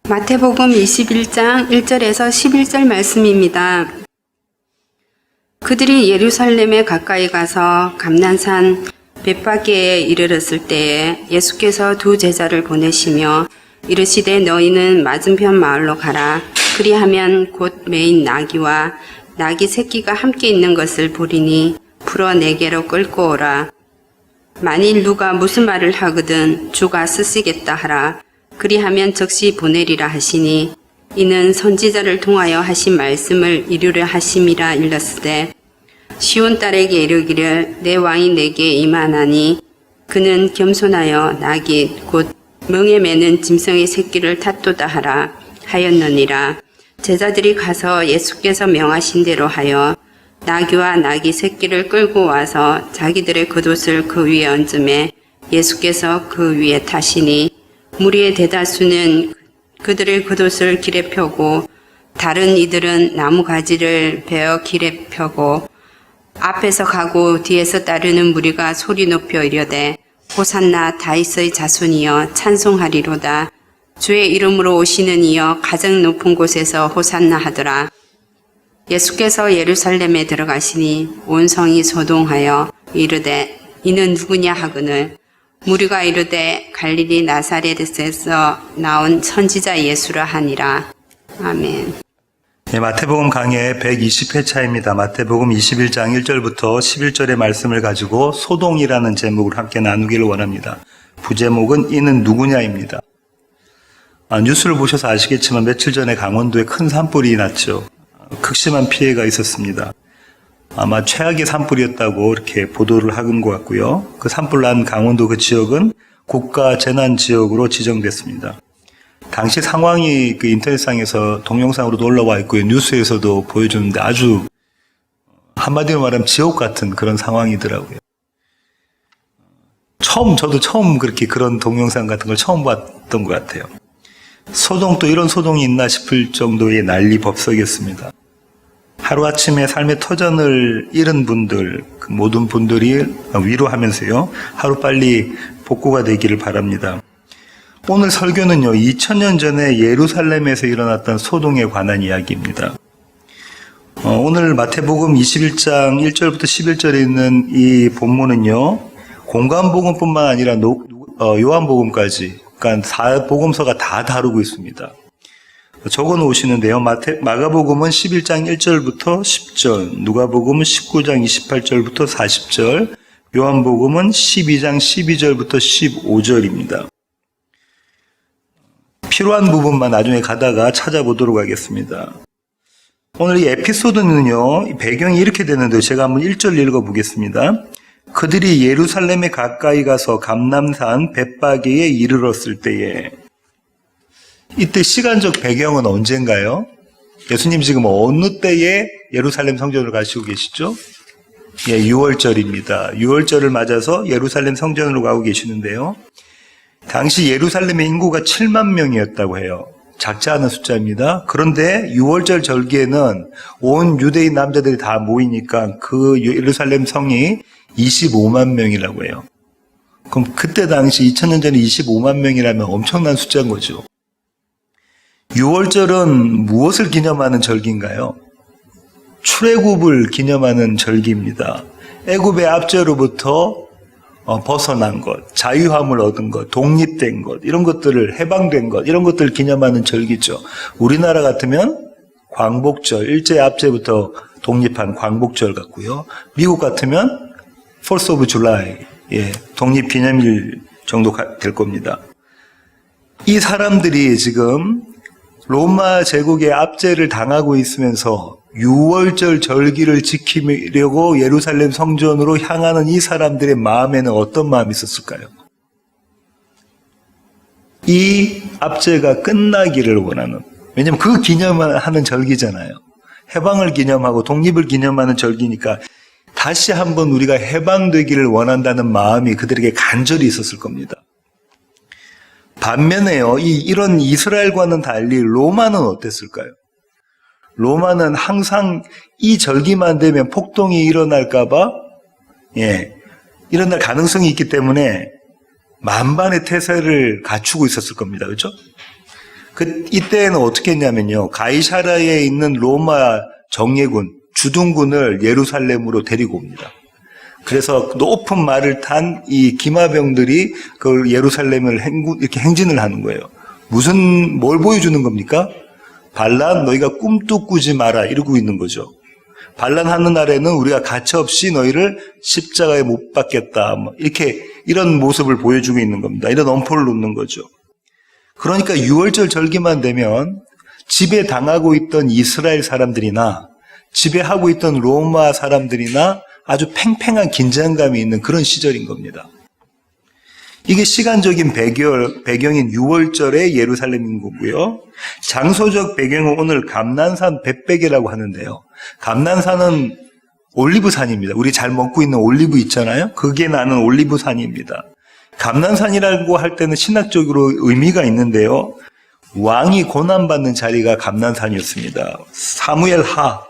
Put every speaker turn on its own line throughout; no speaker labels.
마태복음 21장 1절에서 11절 말씀입니다. 그들이 예루살렘에 가까이 가서 감난산 벳바게에 이르렀을 때에 예수께서 두 제자를 보내시며 이르시되 너희는 맞은편 마을로 가라. 그리하면 곧 매인 나귀와 나귀 새끼가 함께 있는 것을 보리니 풀어 내게로 끌고 오라. 만일 누가 무슨 말을 하거든 주가 쓰시겠다 하라. 그리하면 즉시 보내리라 하시니 이는 선지자를 통하여 하신 말씀을 이루려 하심이라 일렀으되 시온 딸에게 이르기를 내 왕이 내게 임하나니 그는 겸손하여 나귀 곧 멍에 매는 짐승의 새끼를 탓도다 하라 하였느니라. 제자들이 가서 예수께서 명하신 대로 하여 나귀와 나귀 새끼를 끌고 와서 자기들의 겉옷을 그 위에 얹음에 예수께서 그 위에 타시니 무리의 대다수는 그들의 겉옷을 길에 펴고 다른 이들은 나무 가지를 베어 길에 펴고 앞에서 가고 뒤에서 따르는 무리가 소리 높여 이르되 호산나 다윗의 자손이여 찬송하리로다. 주의 이름으로 오시는 이여 가장 높은 곳에서 호산나 하더라. 예수께서 예루살렘에 들어가시니 온 성이 소동하여 이르되 이는 누구냐 하거늘 무리가 이르되 갈릴리 나사렛에서 나온 선지자 예수라 하니라. 아멘.
네, 마태복음 강의 120회차입니다. 마태복음 21장 1절부터 11절의 말씀을 가지고 소동이라는 제목을 함께 나누기를 원합니다. 부제목은 이는 누구냐입니다. 뉴스를 보셔서 아시겠지만 며칠 전에 강원도에 큰 산불이 났죠. 극심한 피해가 있었습니다. 아마 최악의 산불이었다고 이렇게 보도를 하는 것 같고요. 그 산불 난 강원도 그 지역은 국가 재난 지역으로 지정됐습니다. 당시 상황이 그 인터넷상에서 동영상으로도 올라와 있고요. 뉴스에서도 보여주는데 아주 한마디로 말하면 지옥 같은 그런 상황이더라고요. 저도 처음 그렇게 그런 동영상 같은 걸 처음 봤던 것 같아요. 소동 또 이런 소동이 있나 싶을 정도의 난리 법석이었습니다. 하루아침에 삶의 터전을 잃은 분들, 그 모든 분들이 위로하면서요. 하루빨리 복구가 되기를 바랍니다. 오늘 설교는요. 2000년 전에 예루살렘에서 일어났던 소동에 관한 이야기입니다. 오늘 마태복음 21장 1절부터 11절에 있는 이 본문은요. 공관복음뿐만 아니라 요한복음까지 그러니까 4복음서가 다 다루고 있습니다. 적어 놓으시는데요. 마가복음은 11장 1절부터 10절, 누가복음은 19장 28절부터 40절, 요한복음은 12장 12절부터 15절입니다. 필요한 부분만 나중에 가다가 찾아보도록 하겠습니다. 오늘 이 에피소드는요. 배경이 이렇게 되는데요. 제가 한번 1절 읽어보겠습니다. 그들이 예루살렘에 가까이 가서 감람산 벳바게에 이르렀을 때에 이때 시간적 배경은 언젠가요? 예수님 지금 어느 때에 예루살렘 성전으로 가시고 계시죠? 6월절입니다. 6월절을 맞아서 예루살렘 성전으로 가고 계시는데요. 당시 예루살렘의 인구가 7만 명이었다고 해요. 작지 않은 숫자입니다. 그런데 6월절 절기에는 온 유대인 남자들이 다 모이니까 그 예루살렘 성이 25만 명이라고 해요. 그럼 그때 당시 2000년 전에 25만 명이라면 엄청난 숫자인 거죠. 6월절은 무엇을 기념하는 절기인가요? 출애굽을 기념하는 절기입니다. 애굽의 압제로부터 벗어난 것, 자유함을 얻은 것, 독립된 것, 이런 것들을 해방된 것, 이런 것들을 기념하는 절기죠. 우리나라 같으면 광복절, 일제 압제부터 독립한 광복절 같고요. 미국 같으면 4th of July, 독립기념일 정도 될 겁니다. 이 사람들이 지금 로마 제국의 압제를 당하고 있으면서 6월절 절기를 지키려고 예루살렘 성전으로 향하는 이 사람들의 마음에는 어떤 마음이 있었을까요? 이 압제가 끝나기를 원하는, 왜냐하면 그 기념하는 절기잖아요. 해방을 기념하고 독립을 기념하는 절기니까 다시 한번 우리가 해방되기를 원한다는 마음이 그들에게 간절히 있었을 겁니다. 반면에요, 이런 이스라엘과는 달리 로마는 어땠을까요? 로마는 항상 이 절기만 되면 폭동이 일어날까봐, 일어날 가능성이 있기 때문에 만반의 태세를 갖추고 있었을 겁니다. 그렇죠? 이때는 어떻게 했냐면요. 가이사랴에 있는 로마 정예군, 주둔군을 예루살렘으로 데리고 옵니다. 그래서 높은 말을 탄 이 기마병들이 그 예루살렘을 이렇게 행진을 하는 거예요. 뭘 보여주는 겁니까? 반란, 너희가 꿈도 꾸지 마라, 이러고 있는 거죠. 반란하는 날에는 우리가 가차없이 너희를 십자가에 못 박겠다, 이런 모습을 보여주고 있는 겁니다. 이런 엄포를 놓는 거죠. 그러니까 6월절 절기만 되면 지배당하고 있던 이스라엘 사람들이나 지배하고 있던 로마 사람들이나 아주 팽팽한 긴장감이 있는 그런 시절인 겁니다. 이게 시간적인 배경인 6월절의 예루살렘인 거고요. 장소적 배경은 오늘 감난산 벳백이라고 하는데요. 감난산은 올리브산입니다. 우리 잘 먹고 있는 올리브 있잖아요. 그게 나는 올리브산입니다. 감난산이라고 할 때는 신학적으로 의미가 있는데요. 왕이 고난받는 자리가 감난산이었습니다. 사무엘하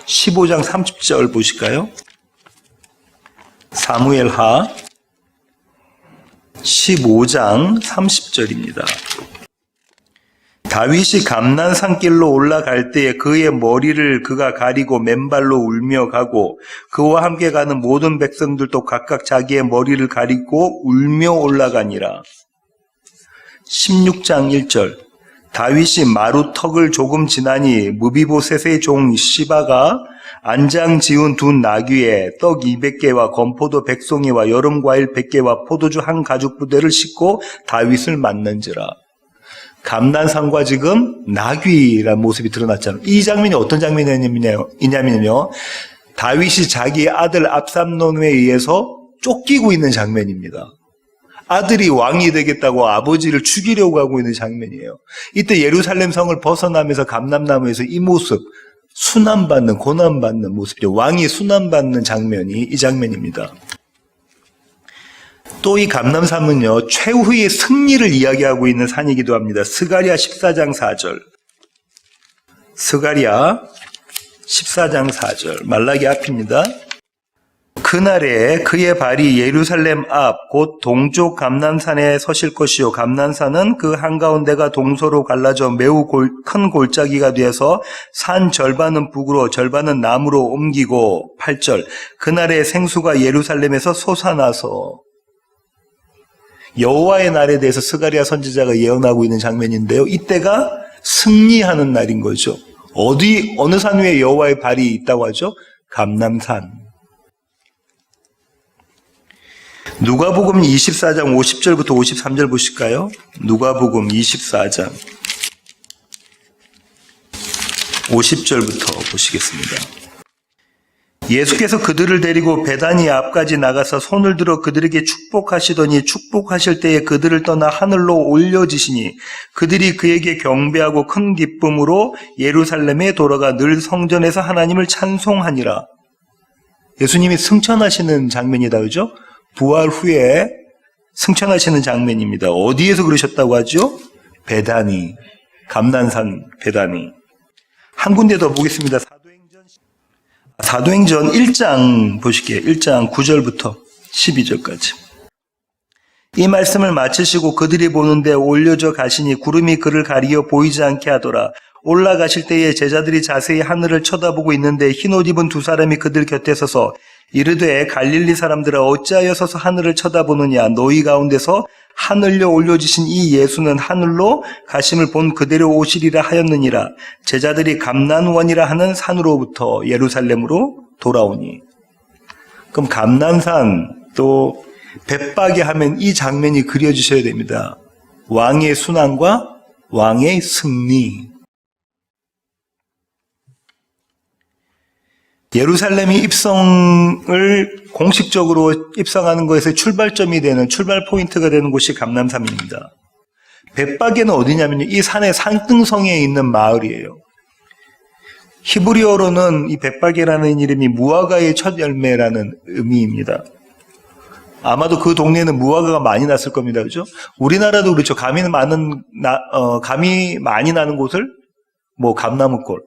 15장 30절 보실까요? 사무엘하 15장 30절입니다. 다윗이 감난산길로 올라갈 때에 그의 머리를 그가 가리고 맨발로 울며 가고 그와 함께 가는 모든 백성들도 각각 자기의 머리를 가리고 울며 올라가니라. 16장 1절 다윗이 마루턱을 조금 지나니 무비보셋의 종 시바가 안장 지운 두 나귀에 떡 200개와 건포도 100송이와 여름과일 100개와 포도주 한 가죽 부대를 싣고 다윗을 만난지라. 감난산과 지금 나귀라는 모습이 드러났잖아요. 이 장면이 어떤 장면이냐면요. 다윗이 자기 아들 압살롬에 의해서 쫓기고 있는 장면입니다. 아들이 왕이 되겠다고 아버지를 죽이려고 하고 있는 장면이에요. 이때 예루살렘 성을 벗어나면서 감람나무에서 이 모습, 순환받는, 고난받는 모습이죠. 왕이 순환받는 장면이 이 장면입니다. 또 이 감람산은요, 최후의 승리를 이야기하고 있는 산이기도 합니다. 스가랴 14장 4절. 스가랴 14장 4절. 말라기 앞입니다. 그날에 그의 발이 예루살렘 앞 곧 동쪽 감난산에 서실 것이요 감난산은 그 한가운데가 동서로 갈라져 매우 큰 골짜기가 되어서 산 절반은 북으로 절반은 남으로 옮기고 8절 그날에 생수가 예루살렘에서 솟아나서 여호와의 날에 대해서 스가랴 선지자가 예언하고 있는 장면인데요. 이때가 승리하는 날인 거죠. 어느 산 위에 여호와의 발이 있다고 하죠? 감람산. 누가복음 24장 50절부터 53절 보실까요? 누가복음 24장 50절부터 보시겠습니다. 예수께서 그들을 데리고 베다니 앞까지 나가서 손을 들어 그들에게 축복하시더니 축복하실 때에 그들을 떠나 하늘로 올려지시니 그들이 그에게 경배하고 큰 기쁨으로 예루살렘에 돌아가 늘 성전에서 하나님을 찬송하니라. 예수님이 승천하시는 장면이다, 그죠? 부활 후에 승천하시는 장면입니다. 어디에서 그러셨다고 하죠? 베다니, 감난산 베다니. 한 군데 더 보겠습니다. 사도행전 1장 보실게요. 1장 9절부터 12절까지. 이 말씀을 마치시고 그들이 보는데 올려져 가시니 구름이 그를 가리어 보이지 않게 하더라. 올라가실 때에 제자들이 자세히 하늘을 쳐다보고 있는데 흰옷 입은 두 사람이 그들 곁에 서서 이르되 갈릴리 사람들아 어찌하여 서서 하늘을 쳐다보느냐 너희 가운데서 하늘로 올려지신 이 예수는 하늘로 가심을 본 그대로 오시리라 하였느니라. 제자들이 감난원이라 하는 산으로부터 예루살렘으로 돌아오니. 그럼 감난산 또 벳박에 하면 이 장면이 그려지셔야 됩니다. 왕의 순환과 왕의 승리. 예루살렘이 입성을 공식적으로 입성하는 것에서 출발점이 되는 출발 포인트가 되는 곳이 감람산입니다. 벳박에는 어디냐면요. 이 산의 산등성에 있는 마을이에요. 히브리어로는 이 벳박이라는 이름이 무화과의 첫 열매라는 의미입니다. 아마도 그 동네에는 무화과가 많이 났을 겁니다. 그죠? 우리나라도 그렇죠. 감이 많이 나는 곳을 감나무골.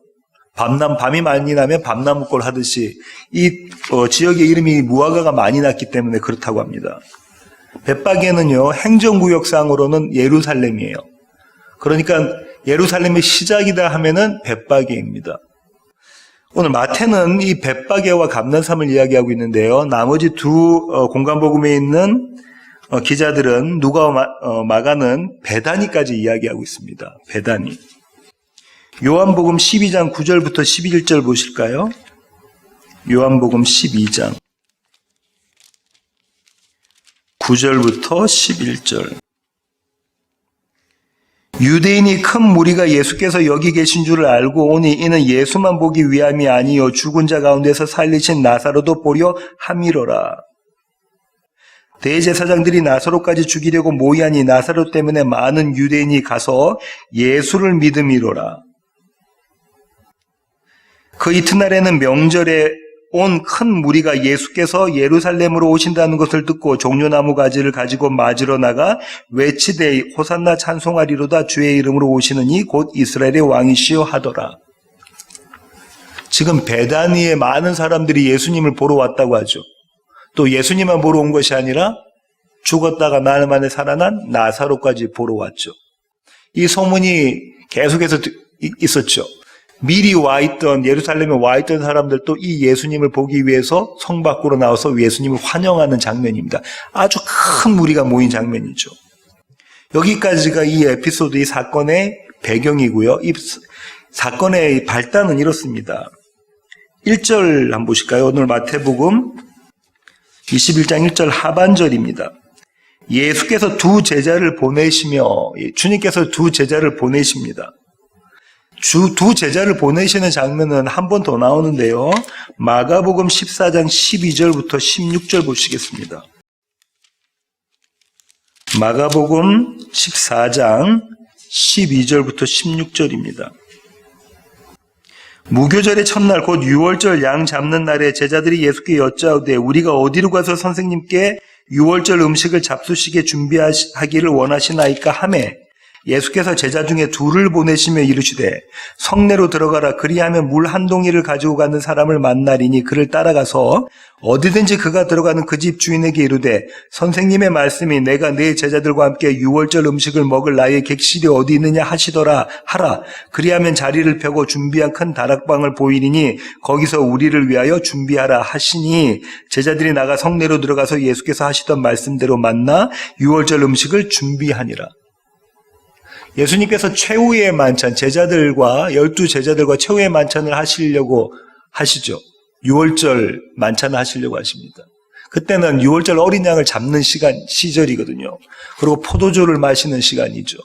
밤이 많이 나면 밤나무골 하듯이 이 지역의 이름이 무화과가 많이 났기 때문에 그렇다고 합니다. 벳박에는요 행정구역상으로는 예루살렘이에요. 그러니까 예루살렘의 시작이다 하면은 벳바게입니다. 오늘 마태는 이 벳바게와 감난산을 이야기하고 있는데요. 나머지 두 공간복음에 있는 기자들은 누가와 마가는 베다니까지 이야기하고 있습니다. 베다니. 요한복음 12장 9절부터 11절 보실까요? 요한복음 12장 9절부터 11절. 유대인이 큰 무리가 예수께서 여기 계신 줄을 알고 오니 이는 예수만 보기 위함이 아니요 죽은 자 가운데서 살리신 나사로도 보려 함이로라. 대제사장들이 나사로까지 죽이려고 모이하니 나사로 때문에 많은 유대인이 가서 예수를 믿음이로라. 그 이튿날에는 명절에 온 큰 무리가 예수께서 예루살렘으로 오신다는 것을 듣고 종려나무 가지를 가지고 맞으러 나가 외치되 호산나 찬송하리로다 주의 이름으로 오시느니 곧 이스라엘의 왕이시여 하더라. 지금 베다니에 많은 사람들이 예수님을 보러 왔다고 하죠. 또 예수님만 보러 온 것이 아니라 죽었다가 나흘 만에 살아난 나사로까지 보러 왔죠. 이 소문이 계속해서 있었죠. 미리 예루살렘에 와 있던 사람들도 이 예수님을 보기 위해서 성 밖으로 나와서 예수님을 환영하는 장면입니다. 아주 큰 무리가 모인 장면이죠. 여기까지가 이 에피소드, 이 사건의 배경이고요. 이 사건의 발단은 이렇습니다. 1절 한번 보실까요? 오늘 마태복음 21장 1절 하반절입니다. 예수께서 두 제자를 보내시며, 주님께서 두 제자를 보내십니다. 두 제자를 보내시는 장면은 한 번 더 나오는데요. 마가복음 14장 12절부터 16절 보시겠습니다. 마가복음 14장 12절부터 16절입니다. 무교절의 첫날 곧 유월절 양 잡는 날에 제자들이 예수께 여짜오되 우리가 어디로 가서 선생님께 유월절 음식을 잡수시게 준비하기를 원하시나이까 하매 예수께서 제자 중에 둘을 보내시며 이르시되 성내로 들어가라. 그리하면 물 한 동이를 가지고 가는 사람을 만나리니 그를 따라가서 어디든지 그가 들어가는 그 집 주인에게 이르되 선생님의 말씀이 내가 네 제자들과 함께 유월절 음식을 먹을 나의 객실이 어디 있느냐 하시더라 하라. 그리하면 자리를 펴고 준비한 큰 다락방을 보이리니 거기서 우리를 위하여 준비하라 하시니 제자들이 나가 성내로 들어가서 예수께서 하시던 말씀대로 만나 유월절 음식을 준비하니라. 예수님께서 최후의 만찬, 12제자들과 최후의 만찬을 하시려고 하시죠. 유월절 만찬을 하시려고 하십니다. 그때는 유월절 어린 양을 잡는 시절이거든요. 그리고 포도주를 마시는 시간이죠.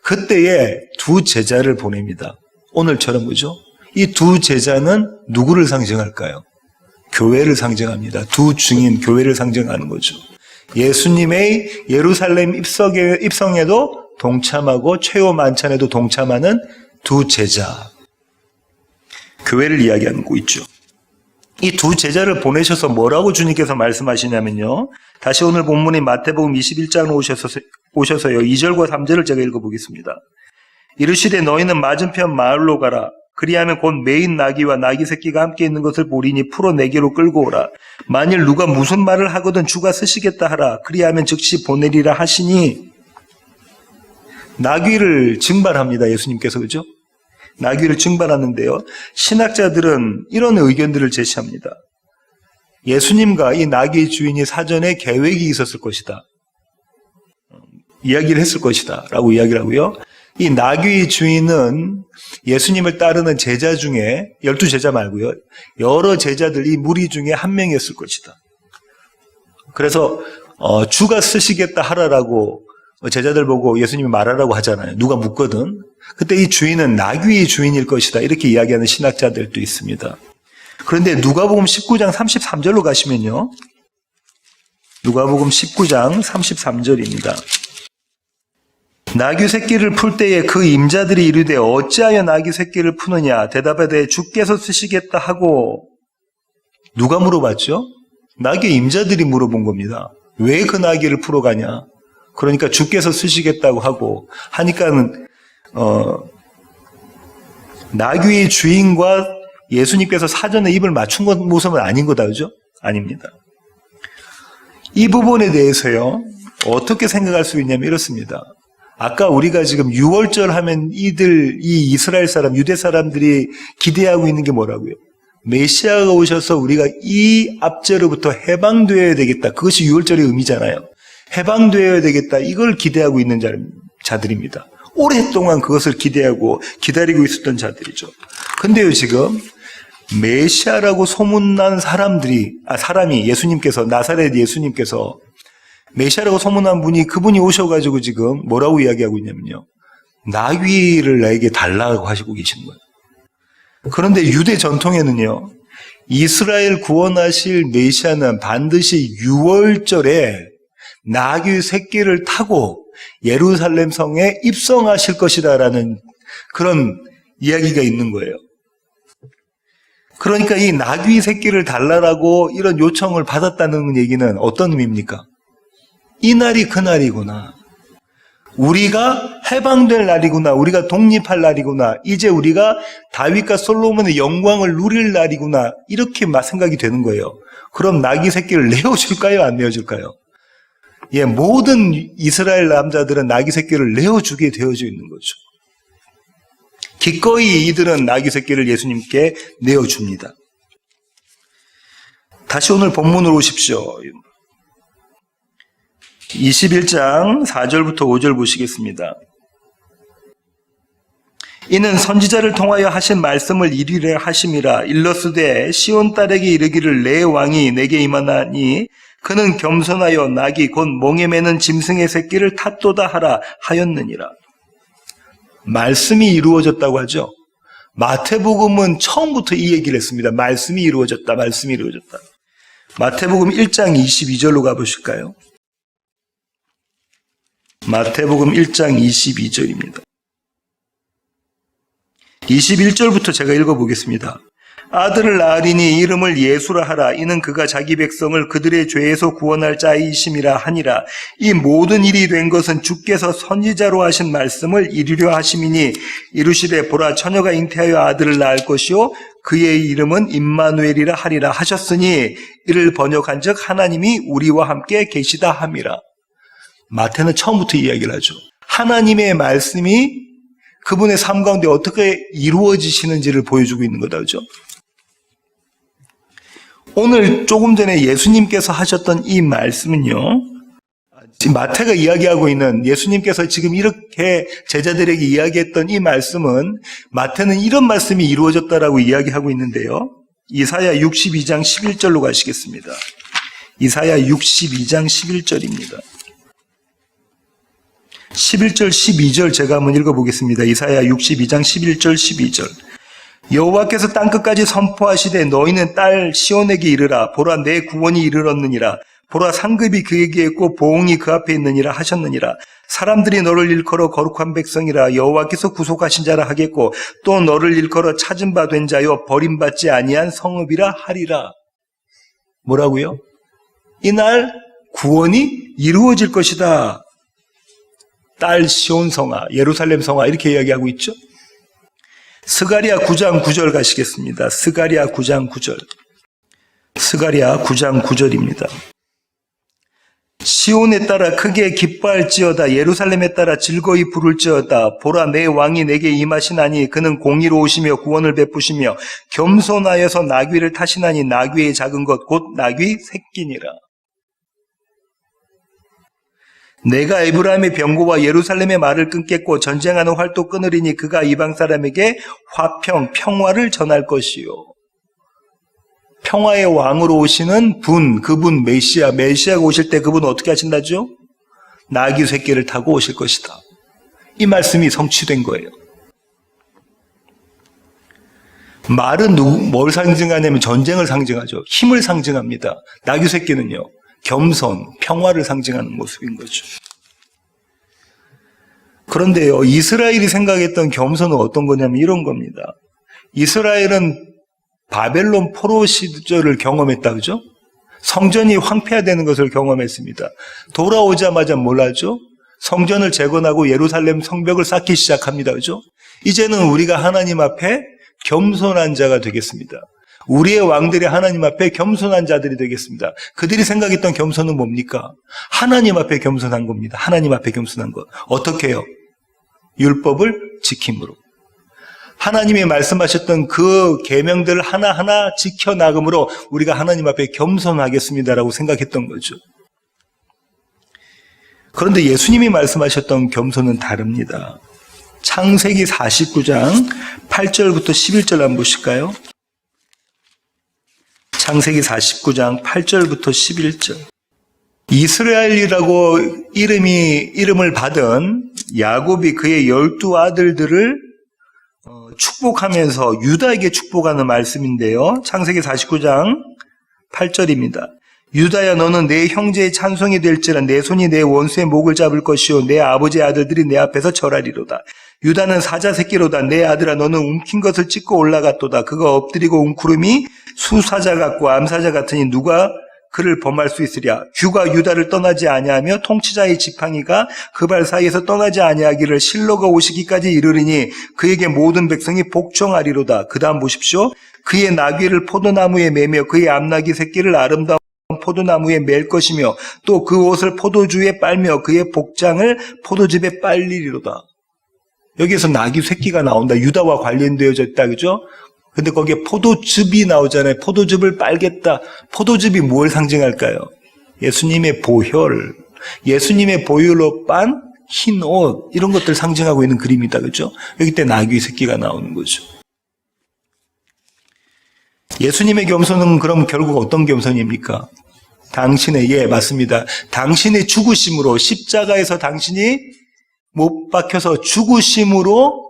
그때에 두 제자를 보냅니다. 오늘처럼 그죠? 이 두 제자는 누구를 상징할까요? 교회를 상징합니다. 두 증인, 교회를 상징하는 거죠. 예수님의 예루살렘 입성에도 동참하고 최후 만찬에도 동참하는 두 제자, 교회를 이야기하고 있죠. 이 두 제자를 보내셔서 뭐라고 주님께서 말씀하시냐면요. 다시 오늘 본문인 마태복음 21장으로 오셔서요. 2절과 3절을 제가 읽어보겠습니다. 이르시되 너희는 맞은편 마을로 가라. 그리하면 곧 매인 나귀와 나귀 새끼가 함께 있는 것을 보리니 풀어 내게로 끌고 오라. 만일 누가 무슨 말을 하거든 주가 쓰시겠다 하라. 그리하면 즉시 보내리라 하시니 나귀를 증발합니다. 예수님께서 그죠? 나귀를 증발하는데요. 신학자들은 이런 의견들을 제시합니다. 예수님과 이 나귀의 주인이 사전에 계획이 있었을 것이다. 이야기를 했을 것이다. 라고 이야기를 하고요. 이 나귀의 주인은 예수님을 따르는 제자 중에 12제자 말고요. 여러 제자들, 이 무리 중에 한 명이었을 것이다. 그래서 주가 쓰시겠다 하라라고 제자들 보고 예수님이 말하라고 하잖아요. 누가 묻거든. 그때 이 주인은 나귀의 주인일 것이다. 이렇게 이야기하는 신학자들도 있습니다. 그런데 누가복음 19장 33절로 가시면요. 누가복음 19장 33절입니다. 나귀 새끼를 풀 때에 그 임자들이 이르되 어찌하여 나귀 새끼를 푸느냐 대답하되 주께서 쓰시겠다 하고 누가 물어봤죠? 나귀 임자들이 물어본 겁니다. 왜 그 나귀를 풀어가냐? 그러니까 주께서 쓰시겠다고 하고 하니까는 나귀의 주인과 예수님께서 사전에 입을 맞춘 모습은 아닌 거다, 그죠? 아닙니다. 이 부분에 대해서요 어떻게 생각할 수 있냐면 이렇습니다. 아까 우리가 지금 유월절 하면 이 이스라엘 사람, 유대 사람들이 기대하고 있는 게 뭐라고요? 메시아가 오셔서 우리가 이 압제로부터 해방되어야 되겠다. 그것이 유월절의 의미잖아요. 해방되어야 되겠다. 이걸 기대하고 있는 자들입니다. 오랫동안 그것을 기대하고 기다리고 있었던 자들이죠. 근데요, 지금 메시아라고 소문난 사람이 예수님께서, 나사렛 예수님께서 메시아라고 소문난 분이, 그분이 오셔가지고 지금 뭐라고 이야기하고 있냐면요. 나귀를 나에게 달라고 하시고 계시는 거예요. 그런데 유대 전통에는요, 이스라엘 구원하실 메시아는 반드시 유월절에 나귀 새끼를 타고 예루살렘 성에 입성하실 것이다라는 그런 이야기가 있는 거예요. 그러니까 이 나귀 새끼를 달라라고 이런 요청을 받았다는 얘기는 어떤 의미입니까? 이 날이 그날이구나. 우리가 해방될 날이구나. 우리가 독립할 날이구나. 이제 우리가 다윗과 솔로몬의 영광을 누릴 날이구나. 이렇게 생각이 되는 거예요. 그럼 나귀 새끼를 내어줄까요? 안 내어줄까요? 예, 모든 이스라엘 남자들은 나귀 새끼를 내어주게 되어져 있는 거죠. 기꺼이 이들은 나귀 새끼를 예수님께 내어줍니다. 다시 오늘 본문으로 오십시오. 21장 4절부터 5절 보시겠습니다. 이는 선지자를 통하여 하신 말씀을 이루려 하심이라. 일러스되 시온 딸에게 이르기를 내 왕이 내게 임하나니 그는 겸손하여 나귀 곧 몽에 매는 짐승의 새끼를 탔도다 하라 하였느니라. 말씀이 이루어졌다고 하죠. 마태복음은 처음부터 이 얘기를 했습니다. 말씀이 이루어졌다. 말씀이 이루어졌다. 마태복음 1장 22절로 가보실까요? 마태복음 1장 22절입니다. 21절부터 제가 읽어보겠습니다. 아들을 낳으리니 이름을 예수라 하라. 이는 그가 자기 백성을 그들의 죄에서 구원할 자이심이라 하니라. 이 모든 일이 된 것은 주께서 선지자로 하신 말씀을 이루려 하심이니 이루시되 보라 처녀가 잉태하여 아들을 낳을 것이요 그의 이름은 임마누엘이라 하리라 하셨으니 이를 번역한즉 하나님이 우리와 함께 계시다 함이라. 마태는 처음부터 이야기를 하죠. 하나님의 말씀이 그분의 삶 가운데 어떻게 이루어지시는지를 보여주고 있는 거다, 그죠? 오늘 조금 전에 예수님께서 하셨던 이 말씀은요, 지금 마태가 이야기하고 있는 예수님께서 지금 이렇게 제자들에게 이야기했던 이 말씀은 마태는 이런 말씀이 이루어졌다라고 이야기하고 있는데요. 이사야 62장 11절로 가시겠습니다. 이사야 62장 11절입니다. 11절, 12절 제가 한번 읽어보겠습니다. 이사야 62장 11절, 12절. 여호와께서 땅끝까지 선포하시되 너희는 딸 시온에게 이르라. 보라 내 구원이 이르렀느니라. 보라 상급이 그에게 있고 보응이 그 앞에 있느니라 하셨느니라. 사람들이 너를 일컬어 거룩한 백성이라 여호와께서 구속하신 자라 하겠고 또 너를 일컬어 찾은 바 된 자여 버림받지 아니한 성읍이라 하리라. 뭐라고요? 이날 구원이 이루어질 것이다. 딸 시온 성아, 예루살렘 성아 이렇게 이야기하고 있죠. 스가랴 9장 9절 가시겠습니다. 스가랴 9장 9절. 스가랴 9장 9절입니다. 시온에 따라 크게 기뻐할지어다. 예루살렘에 따라 즐거이 부를지어다. 보라 내 왕이 내게 임하시나니 그는 공의로우시며 구원을 베푸시며 겸손하여서 나귀를 타시나니 나귀의 작은 것 곧 나귀 새끼니라. 내가 에브라임의 병고와 예루살렘의 말을 끊겠고 전쟁하는 활도 끊으리니 그가 이방 사람에게 화평, 평화를 전할 것이요. 평화의 왕으로 오시는 분, 그분 메시아가 오실 때 그분 어떻게 하신다죠? 나귀 새끼를 타고 오실 것이다. 이 말씀이 성취된 거예요. 말은 뭘 상징하냐면 전쟁을 상징하죠. 힘을 상징합니다. 나귀 새끼는요. 겸손, 평화를 상징하는 모습인 거죠. 그런데요, 이스라엘이 생각했던 겸손은 어떤 거냐면 이런 겁니다. 이스라엘은 바벨론 포로 시절을 경험했다, 그죠? 성전이 황폐화되는 것을 경험했습니다. 돌아오자마자 뭘 하죠? 성전을 재건하고 예루살렘 성벽을 쌓기 시작합니다, 그죠? 이제는 우리가 하나님 앞에 겸손한 자가 되겠습니다. 우리의 왕들이 하나님 앞에 겸손한 자들이 되겠습니다. 그들이 생각했던 겸손은 뭡니까? 하나님 앞에 겸손한 겁니다. 하나님 앞에 겸손한 것. 어떻게 해요? 율법을 지킴으로. 하나님이 말씀하셨던 그 계명들을 하나하나 지켜나감으로 우리가 하나님 앞에 겸손하겠습니다라고 생각했던 거죠. 그런데 예수님이 말씀하셨던 겸손은 다릅니다. 창세기 49장 8절부터 11절 한번 보실까요? 창세기 49장 8절부터 11절. 이스라엘이라고 이름을 받은 야곱이 그의 12 아들들을 축복하면서 유다에게 축복하는 말씀인데요. 창세기 49장 8절입니다. 유다야, 너는 내 형제의 찬송이 될지라. 내 손이 내 원수의 목을 잡을 것이요 내 아버지의 아들들이 내 앞에서 절하리로다. 유다는 사자 새끼로다. 내 아들아, 너는 움킨 것을 찢고 올라갔도다. 그가 엎드리고 웅크름이 수사자 같고 암사자 같으니 누가 그를 범할 수 있으랴. 규가 유다를 떠나지 아니하며 통치자의 지팡이가 그 발 사이에서 떠나지 아니하기를 실로가 오시기까지 이르리니 그에게 모든 백성이 복종하리로다. 그 다음 보십시오. 그의 나귀를 포도나무에 매며 그의 암나귀 새끼를 아름다운 포도나무에 맬 것이며 또 그 옷을 포도주에 빨며 그의 복장을 포도즙에 빨리리로다. 여기에서 나귀 새끼가 나온다. 유다와 관련되어져 있다. 그죠? 근데 거기에 포도즙이 나오잖아요. 포도즙을 빨겠다. 포도즙이 뭘 상징할까요? 예수님의 보혈, 예수님의 보혈로 빤 흰 옷, 이런 것들 상징하고 있는 그림이다. 그죠? 여기 때 나귀 새끼가 나오는 거죠. 예수님의 겸손은 그럼 결국 어떤 겸손입니까? 맞습니다. 당신의 죽으심으로, 십자가에서 당신이 못 박혀서 죽으심으로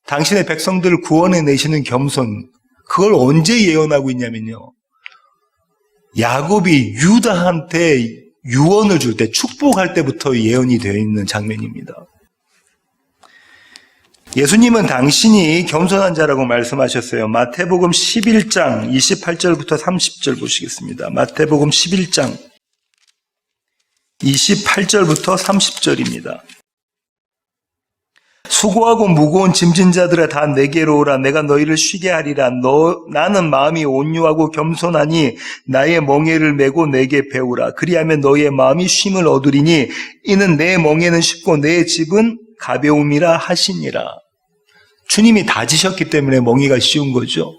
당신의 백성들을 구원해 내시는 겸손. 그걸 언제 예언하고 있냐면요. 야곱이 유다한테 유언을 줄 때, 축복할 때부터 예언이 되어 있는 장면입니다. 예수님은 당신이 겸손한 자라고 말씀하셨어요. 마태복음 11장 28절부터 30절 보시겠습니다. 마태복음 11장 28절부터 30절입니다. 수고하고 무거운 짐진 자들아 다 내게로 오라. 내가 너희를 쉬게 하리라. 나는 마음이 온유하고 겸손하니 나의 멍에를 메고 내게 배우라. 그리하면 너희의 마음이 쉼을 얻으리니 이는 내 멍에는 쉽고 내 집은 가벼움이라 하시니라. 주님이 다지셨기 때문에 멍에가 쉬운 거죠.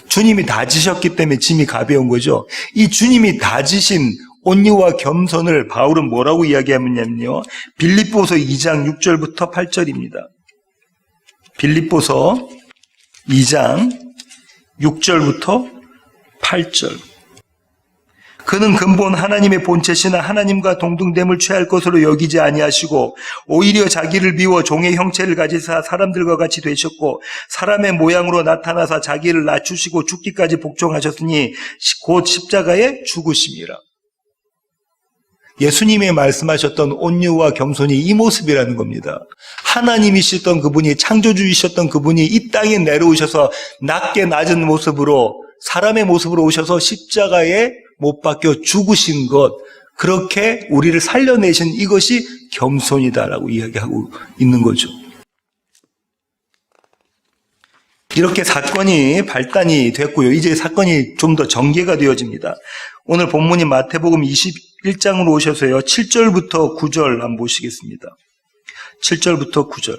주님이 다지셨기 때문에 짐이 가벼운 거죠. 이 주님이 다지신 온유와 겸손을 바울은 뭐라고 이야기하냐면요. 빌립보서 2장 6절부터 8절입니다. 빌립보서 2장 6절부터 8절. 그는 근본 하나님의 본체시나 하나님과 동등됨을 취할 것으로 여기지 아니하시고 오히려 자기를 비워 종의 형체를 가지사 사람들과 같이 되셨고 사람의 모양으로 나타나사 자기를 낮추시고 죽기까지 복종하셨으니 곧 십자가에 죽으심이라. 예수님이 말씀하셨던 온유와 겸손이 이 모습이라는 겁니다. 하나님이셨던 그분이, 창조주이셨던 그분이 이 땅에 내려오셔서 낮게 낮은 모습으로, 사람의 모습으로 오셔서 십자가에 못 박혀 죽으신 것, 그렇게 우리를 살려내신 이것이 겸손이다라고 이야기하고 있는 거죠. 이렇게 사건이 발단이 됐고요. 이제 사건이 좀 더 전개가 되어집니다. 오늘 본문이 마태복음 21장으로 오셔서요. 7절부터 9절 한번 보시겠습니다. 7절부터 9절.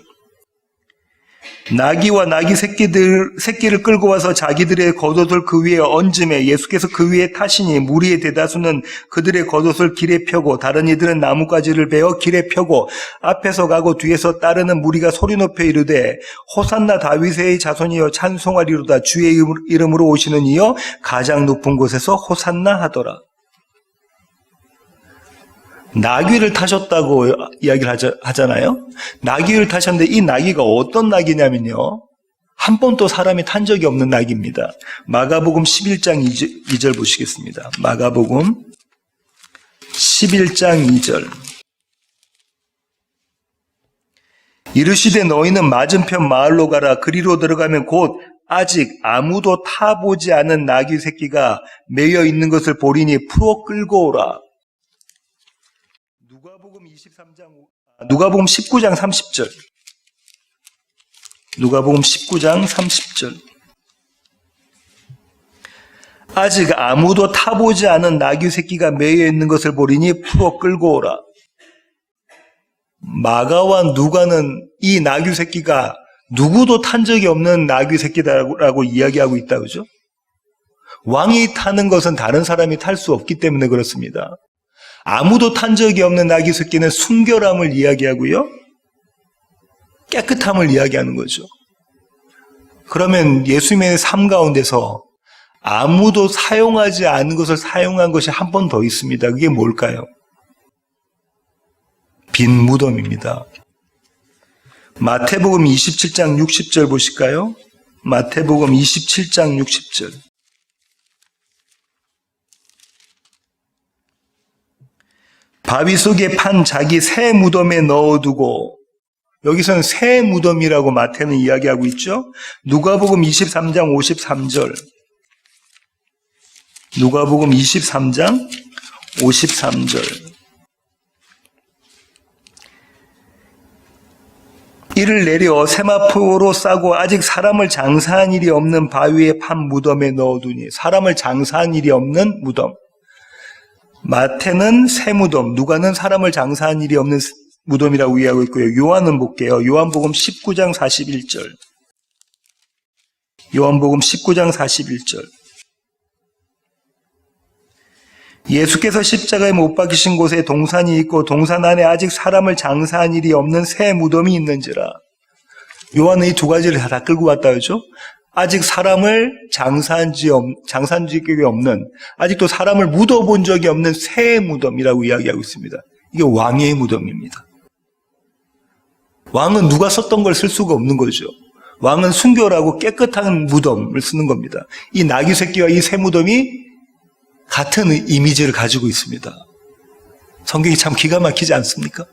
나귀와 나귀 새끼를 끌고 와서 자기들의 겉옷을 그 위에 얹음에 예수께서 그 위에 타시니 무리의 대다수는 그들의 겉옷을 길에 펴고 다른 이들은 나뭇가지를 베어 길에 펴고 앞에서 가고 뒤에서 따르는 무리가 소리 높여 이르되 호산나 다윗의 자손이여 찬송하리로다. 주의 이름으로 오시는 이여 가장 높은 곳에서 호산나 하더라. 나귀를 타셨다고 이야기를 하잖아요. 나귀를 타셨는데 이 나귀가 어떤 나귀냐면요. 한 번도 사람이 탄 적이 없는 나귀입니다. 마가복음 11장 2절 보시겠습니다. 마가복음 11장 2절. 이르시되 너희는 맞은편 마을로 가라. 그리로 들어가면 곧 아직 아무도 타보지 않은 나귀 새끼가 매여 있는 것을 보리니 풀어 끌고 오라. 누가복음 19장 30절. 누가복음 19장 30절. 아직 아무도 타보지 않은 나귀 새끼가 매여 있는 것을 보리니 풀어 끌고 오라. 마가와 누가는 이 나귀 새끼가 누구도 탄 적이 없는 나귀 새끼다라고 이야기하고 있다, 그죠? 왕이 타는 것은 다른 사람이 탈 수 없기 때문에 그렇습니다. 아무도 탄 적이 없는 나귀 새끼는 순결함을 이야기하고요, 깨끗함을 이야기하는 거죠. 그러면 예수님의 삶 가운데서 아무도 사용하지 않은 것을 사용한 것이 한 번 더 있습니다. 그게 뭘까요? 빈 무덤입니다. 마태복음 27장 60절 보실까요? 마태복음 27장 60절. 바위 속에 판 자기 새 무덤에 넣어두고, 여기서는 새 무덤이라고 마태는 이야기하고 있죠. 누가복음 23장 53절. 누가복음 23장 53절. 이를 내려 세마포로 싸고 아직 사람을 장사한 일이 없는 바위에 판 무덤에 넣어두니. 사람을 장사한 일이 없는 무덤. 마태는 새 무덤, 누가는 사람을 장사한 일이 없는 무덤이라고 이해하고 있고요. 요한은 볼게요. 요한복음 19장 41절. 요한복음 19장 41절. 예수께서 십자가에 못 박히신 곳에 동산이 있고 동산 안에 아직 사람을 장사한 일이 없는 새 무덤이 있는지라. 요한은 이 두 가지를 다 끌고 왔다 그죠? 아직 사람을 장사한 적이 없는, 아직도 사람을 묻어본 적이 없는 새 무덤이라고 이야기하고 있습니다. 이게 왕의 무덤입니다. 왕은 누가 썼던 걸 쓸 수가 없는 거죠. 왕은 순결하고 깨끗한 무덤을 쓰는 겁니다. 이 나귀 새끼와 이 새 무덤이 같은 이미지를 가지고 있습니다. 성경이 참 기가 막히지 않습니까?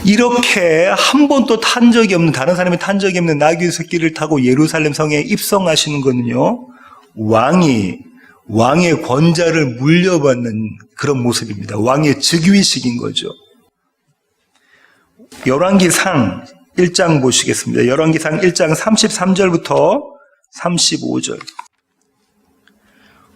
이렇게 한 번도 탄 적이 없는, 다른 사람이 탄 적이 없는 나귀 새끼를 타고 예루살렘 성에 입성하시는 것은요, 왕의 권자를 물려받는 그런 모습입니다. 왕의 즉위식인 거죠. 열왕기상 1장 보시겠습니다. 열왕기상 1장 33절부터 35절.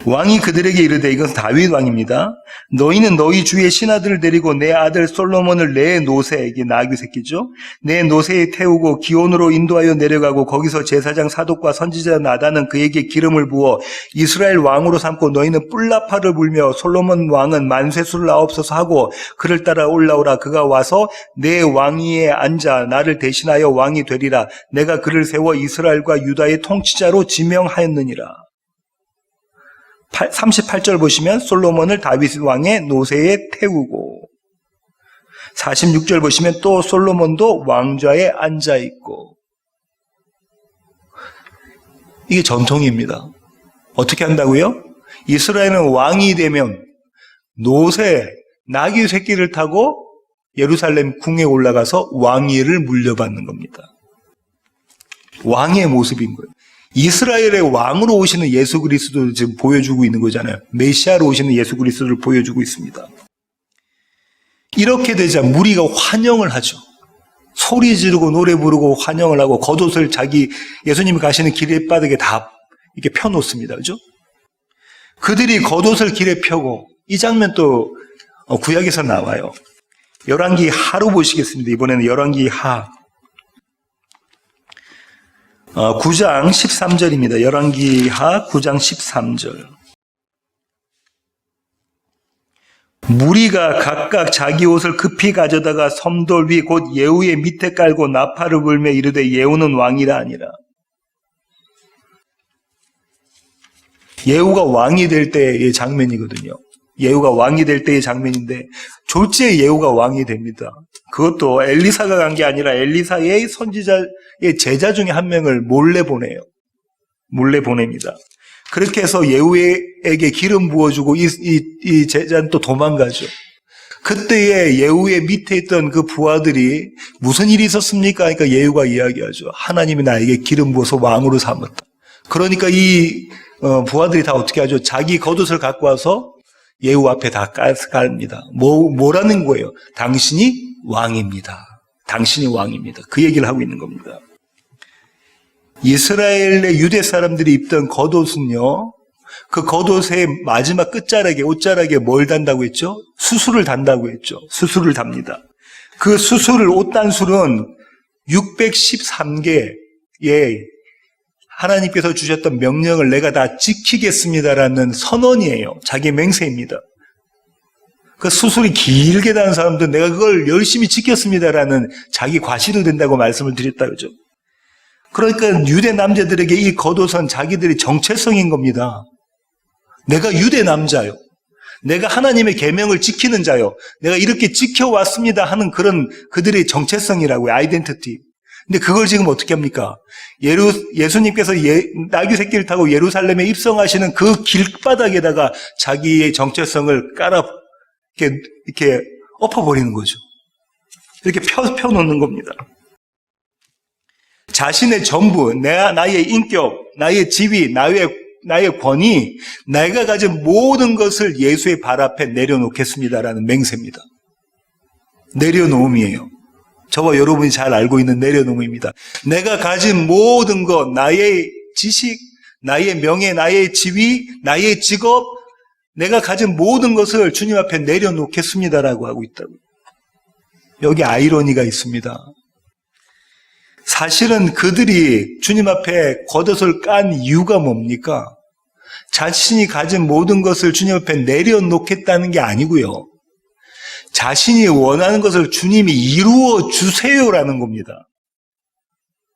왕이 그들에게 이르되, 이것은 다윗 왕입니다. 너희는 너희 주의 신하들을 데리고 내 아들 솔로몬을 내 노새, 이게 나귀 새끼죠, 내 노새에 태우고 기온으로 인도하여 내려가고 거기서 제사장 사독과 선지자 나단은 그에게 기름을 부어 이스라엘 왕으로 삼고 너희는 뿔나파를 불며 솔로몬 왕은 만쇠수를 아옵소서 하고 그를 따라 올라오라. 그가 와서 내 왕위에 앉아 나를 대신하여 왕이 되리라. 내가 그를 세워 이스라엘과 유다의 통치자로 지명하였느니라. 38절 보시면 솔로몬을 다윗 왕의 노새에 태우고, 46절 보시면 또 솔로몬도 왕좌에 앉아있고. 이게 전통입니다. 어떻게 한다고요? 이스라엘은 왕이 되면 노새, 나귀 새끼를 타고 예루살렘 궁에 올라가서 왕위를 물려받는 겁니다. 왕의 모습인 거예요. 이스라엘의 왕으로 오시는 예수 그리스도를 지금 보여주고 있는 거잖아요. 메시아로 오시는 예수 그리스도를 보여주고 있습니다. 이렇게 되자 무리가 환영을 하죠. 소리 지르고 노래 부르고 환영을 하고 겉옷을 예수님이 가시는 길바닥에 다 이렇게 펴놓습니다. 그죠? 그들이 겉옷을 길에 펴고, 이 장면 또 구약에서 나와요. 열왕기 하로 보시겠습니다. 이번에는 열왕기 하 9장 13절입니다. 열왕기하 9장 13절. 무리가 각각 자기 옷을 급히 가져다가 섬돌 위 곧 예후의 밑에 깔고 나팔을 불며 이르되 예후는 왕이라 하니라. 예후가 왕이 될 때의 장면이거든요. 예후가 왕이 될 때의 장면인데 졸지에 예후가 왕이 됩니다. 그것도 엘리사가 간 게 아니라 엘리사의 선지자의 제자 중에 한 명을 몰래 보내요. 몰래 보냅니다. 그렇게 해서 예후에게 기름 부어주고 이 제자는 또 도망가죠. 그때에 예후의 밑에 있던 그 부하들이 무슨 일이 있었습니까? 그러니까 예후가 이야기하죠. 하나님이 나에게 기름 부어서 왕으로 삼았다. 그러니까 이 부하들이 다 어떻게 하죠? 자기 겉옷을 갖고 와서 예후 앞에 다 깔습니다. 뭐라는 거예요? 당신이 왕입니다. 당신이 왕입니다. 그 얘기를 하고 있는 겁니다. 이스라엘의 유대 사람들이 입던 겉옷은요, 그 겉옷의 마지막 끝자락에, 옷자락에 뭘 단다고 했죠? 수수를 단다고 했죠. 수수를 답니다. 그 수술, 옷단술은 613개의 하나님께서 주셨던 명령을 내가 다 지키겠습니다라는 선언이에요. 자기 맹세입니다. 그 수술이 길게 다는 사람도 내가 그걸 열심히 지켰습니다라는 자기 과시도 된다고 말씀을 드렸다 그러죠. 그러니까 유대 남자들에게 이 겉옷은 자기들의 정체성인 겁니다. 내가 유대 남자요. 내가 하나님의 계명을 지키는 자요. 내가 이렇게 지켜왔습니다 하는 그런 그들의 정체성이라고요. 아이덴티티. 근데 그걸 지금 어떻게 합니까? 예수님께서 나귀 새끼를 타고 예루살렘에 입성하시는 그 길바닥에다가 자기의 정체성을 깔아 이렇게 엎어버리는 거죠. 이렇게 펴놓는 겁니다. 자신의 전부, 나의 인격, 나의 지위, 나의 권위, 내가 가진 모든 것을 예수의 발 앞에 내려놓겠습니다라는 맹세입니다. 내려놓음이에요. 저와 여러분이 잘 알고 있는 내려놓음입니다. 내가 가진 모든 것, 나의 지식, 나의 명예, 나의 지위, 나의 직업, 내가 가진 모든 것을 주님 앞에 내려놓겠습니다라고 하고 있다고요. 여기 아이러니가 있습니다. 사실은 그들이 주님 앞에 겉옷을 깐 이유가 뭡니까? 자신이 가진 모든 것을 주님 앞에 내려놓겠다는 게 아니고요. 자신이 원하는 것을 주님이 이루어 주세요라는 겁니다.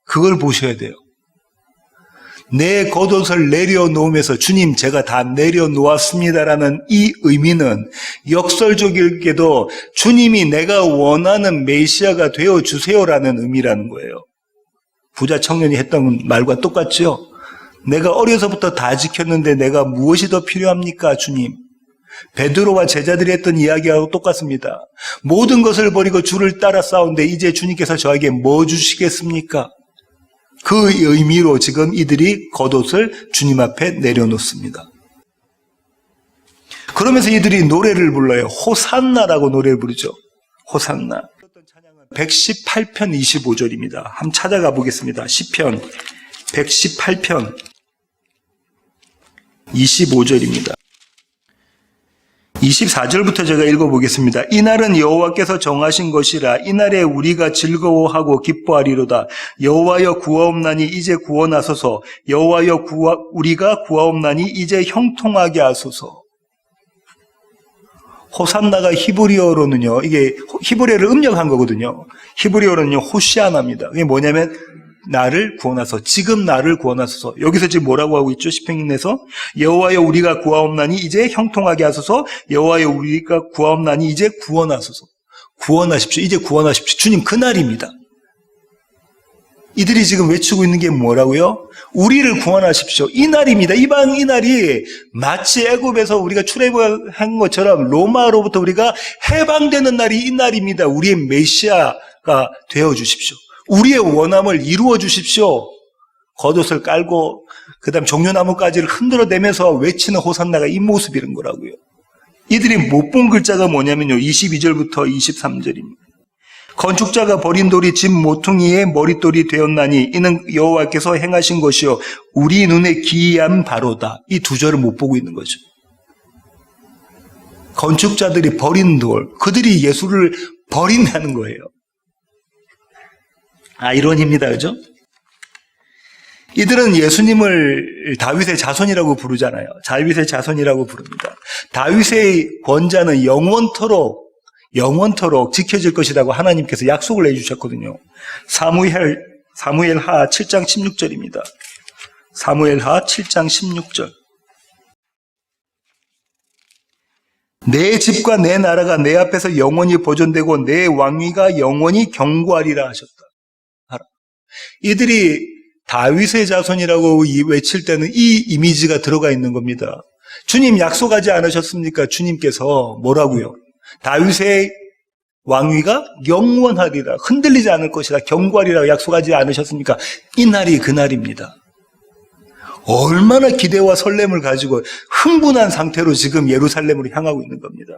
그걸 보셔야 돼요. 내 겉옷을 내려놓으면서 주님 제가 다 내려놓았습니다라는 이 의미는 역설적이게도 주님이 내가 원하는 메시아가 되어주세요라는 의미라는 거예요. 부자 청년이 했던 말과 똑같죠? 내가 어려서부터 다 지켰는데 내가 무엇이 더 필요합니까 주님? 베드로와 제자들이 했던 이야기하고 똑같습니다. 모든 것을 버리고 주를 따라 싸운데 이제 주님께서 저에게 뭐 주시겠습니까? 그 의미로 지금 이들이 겉옷을 주님 앞에 내려놓습니다. 그러면서 이들이 노래를 불러요. 호산나라고 노래를 부르죠. 호산나. 118편 25절입니다. 한번 찾아가 보겠습니다. 시편 118편 25절입니다. 24절부터 제가 읽어보겠습니다. 이날은 여호와께서 정하신 것이라 이날에 우리가 즐거워하고 기뻐하리로다. 여호와여 구하옵나니 이제 구원하소서. 여호와여 우리가 구하옵나니 이제 형통하게 하소서. 호산나가 히브리어로는요, 이게 히브리어를 음력한 거거든요. 히브리어로는요, 호시아나입니다. 그게 뭐냐면 나를 구원하소서. 지금 나를 구원하소서. 여기서 지금 뭐라고 하고 있죠? 시편에서 여호와여 우리가 구하옵나니 이제 형통하게 하소서. 여호와여 우리가 구하옵나니 이제 구원하소서. 구원하십시오. 이제 구원하십시오. 주님 그날입니다. 이들이 지금 외치고 있는 게 뭐라고요? 우리를 구원하십시오. 이 날입니다. 이 날이 마치 애굽에서 우리가 출애굽한 것처럼 로마로부터 우리가 해방되는 날이 이 날입니다. 우리의 메시아가 되어 주십시오. 우리의 원함을 이루어 주십시오. 겉옷을 깔고 그다음 종려나무까지를 흔들어대면서 외치는 호산나가 이 모습이란 거라고요. 이들이 못 본 글자가 뭐냐면요. 22절부터 23절입니다. 건축자가 버린 돌이 집 모퉁이의 머릿돌이 되었나니 이는 여호와께서 행하신 것이요 우리 눈에 기이한 바로다. 이 두 절을 못 보고 있는 거죠. 건축자들이 버린 돌, 그들이 예수를 버린다는 거예요. 아이러니입니다. 그죠? 이들은 예수님을 다윗의 자손이라고 부르잖아요. 다윗의 자손이라고 부릅니다. 다윗의 권자는 영원토록 지켜질 것이라고 하나님께서 약속을 해주셨거든요. 사무엘하 7장 16절입니다. 사무엘하 7장 16절. 내 집과 내 나라가 내 앞에서 영원히 보존되고 내 왕위가 영원히 경고하리라 하셨다. 이들이 다윗의 자손이라고 외칠 때는 이 이미지가 들어가 있는 겁니다. 주님 약속하지 않으셨습니까? 주님께서 뭐라고요? 다윗의 왕위가 영원하리라, 흔들리지 않을 것이라, 경고하리라 약속하지 않으셨습니까? 이 날이 그 날입니다. 얼마나 기대와 설렘을 가지고 흥분한 상태로 지금 예루살렘으로 향하고 있는 겁니다.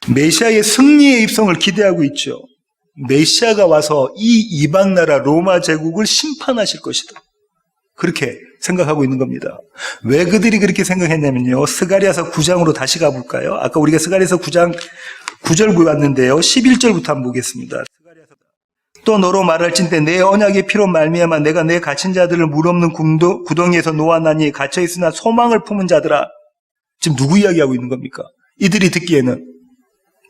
메시아의 승리의 입성을 기대하고 있죠. 메시아가 와서 이 이방 나라 로마 제국을 심판하실 것이다. 그렇게 생각하고 있는 겁니다. 왜 그들이 그렇게 생각했냐면요. 스가랴서 9장으로 다시 가볼까요? 아까 우리가 스가랴서 9장 9절 봤는데요. 11절부터 한번 보겠습니다. 또 너로 말할진대 내 언약의 피로 말미암아 내가 내 갇힌 자들을 물 없는 구덩이에서 놓아나니 갇혀있으나 소망을 품은 자들아. 지금 누구 이야기하고 있는 겁니까? 이들이 듣기에는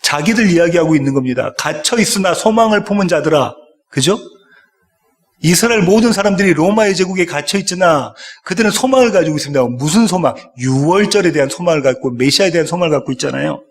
자기들 이야기하고 있는 겁니다. 갇혀있으나 소망을 품은 자들아. 그죠? 이스라엘 모든 사람들이 로마의 제국에 갇혀있으나 그들은 소망을 가지고 있습니다. 무슨 소망? 유월절에 대한 소망을 갖고 메시아에 대한 소망을 갖고 있잖아요.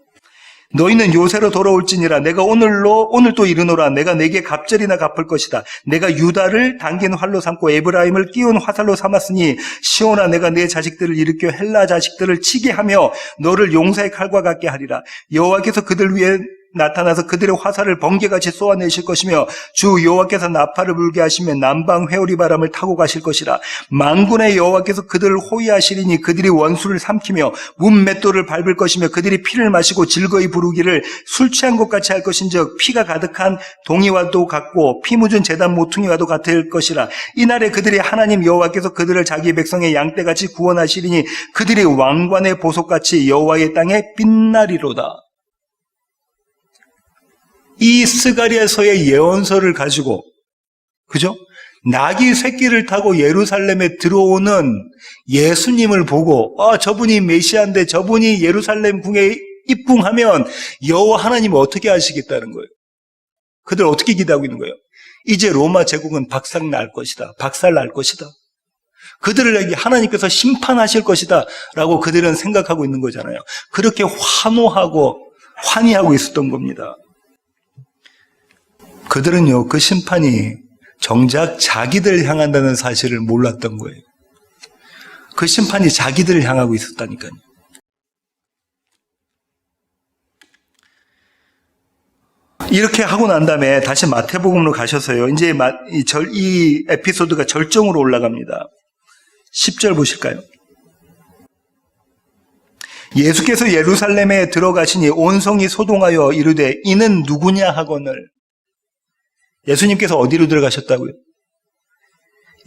너희는 요새로 돌아올지니라 내가 오늘 또 이르노라 내가 내게 갑절이나 갚을 것이다. 내가 유다를 당긴 활로 삼고 에브라임을 끼운 화살로 삼았으니 시온아 내가 내 자식들을 일으켜 헬라 자식들을 치게 하며 너를 용사의 칼과 같게 하리라. 여호와께서 그들 위에 나타나서 그들의 화살을 번개같이 쏘아내실 것이며 주 여호와께서 나팔을 불게 하시며 남방 회오리 바람을 타고 가실 것이라. 만군의 여호와께서 그들을 호위하시리니 그들이 원수를 삼키며 문맷돌을 밟을 것이며 그들이 피를 마시고 즐거이 부르기를 술 취한 것 같이 할 것인즉 피가 가득한 동이와도 같고 피 묻은 제단 모퉁이와도 같을 것이라. 이날에 그들이 하나님 여호와께서 그들을 자기 백성의 양떼같이 구원하시리니 그들이 왕관의 보석같이 여호와의 땅에 빛나리로다. 이 스가랴서의 예언서를 가지고, 그죠? 낙이 새끼를 타고 예루살렘에 들어오는 예수님을 보고, 저분이 메시아인데 저분이 예루살렘 궁에 입궁하면 여호와 하나님은 어떻게 하시겠다는 거예요? 그들 어떻게 기대하고 있는 거예요? 이제 로마 제국은 박살 날 것이다. 그들에게 하나님께서 심판하실 것이다. 라고 그들은 생각하고 있는 거잖아요. 그렇게 환희하고 있었던 겁니다. 그들은요, 그 심판이 정작 자기들 향한다는 사실을 몰랐던 거예요. 그 심판이 자기들을 향하고 있었다니까요. 이렇게 하고 난 다음에 다시 마태복음으로 가셔서요. 이제 이 에피소드가 절정으로 올라갑니다. 10절 보실까요? 예수께서 예루살렘에 들어가시니 온 성이 소동하여 이르되 이는 누구냐 하거늘. 예수님께서 어디로 들어가셨다고요?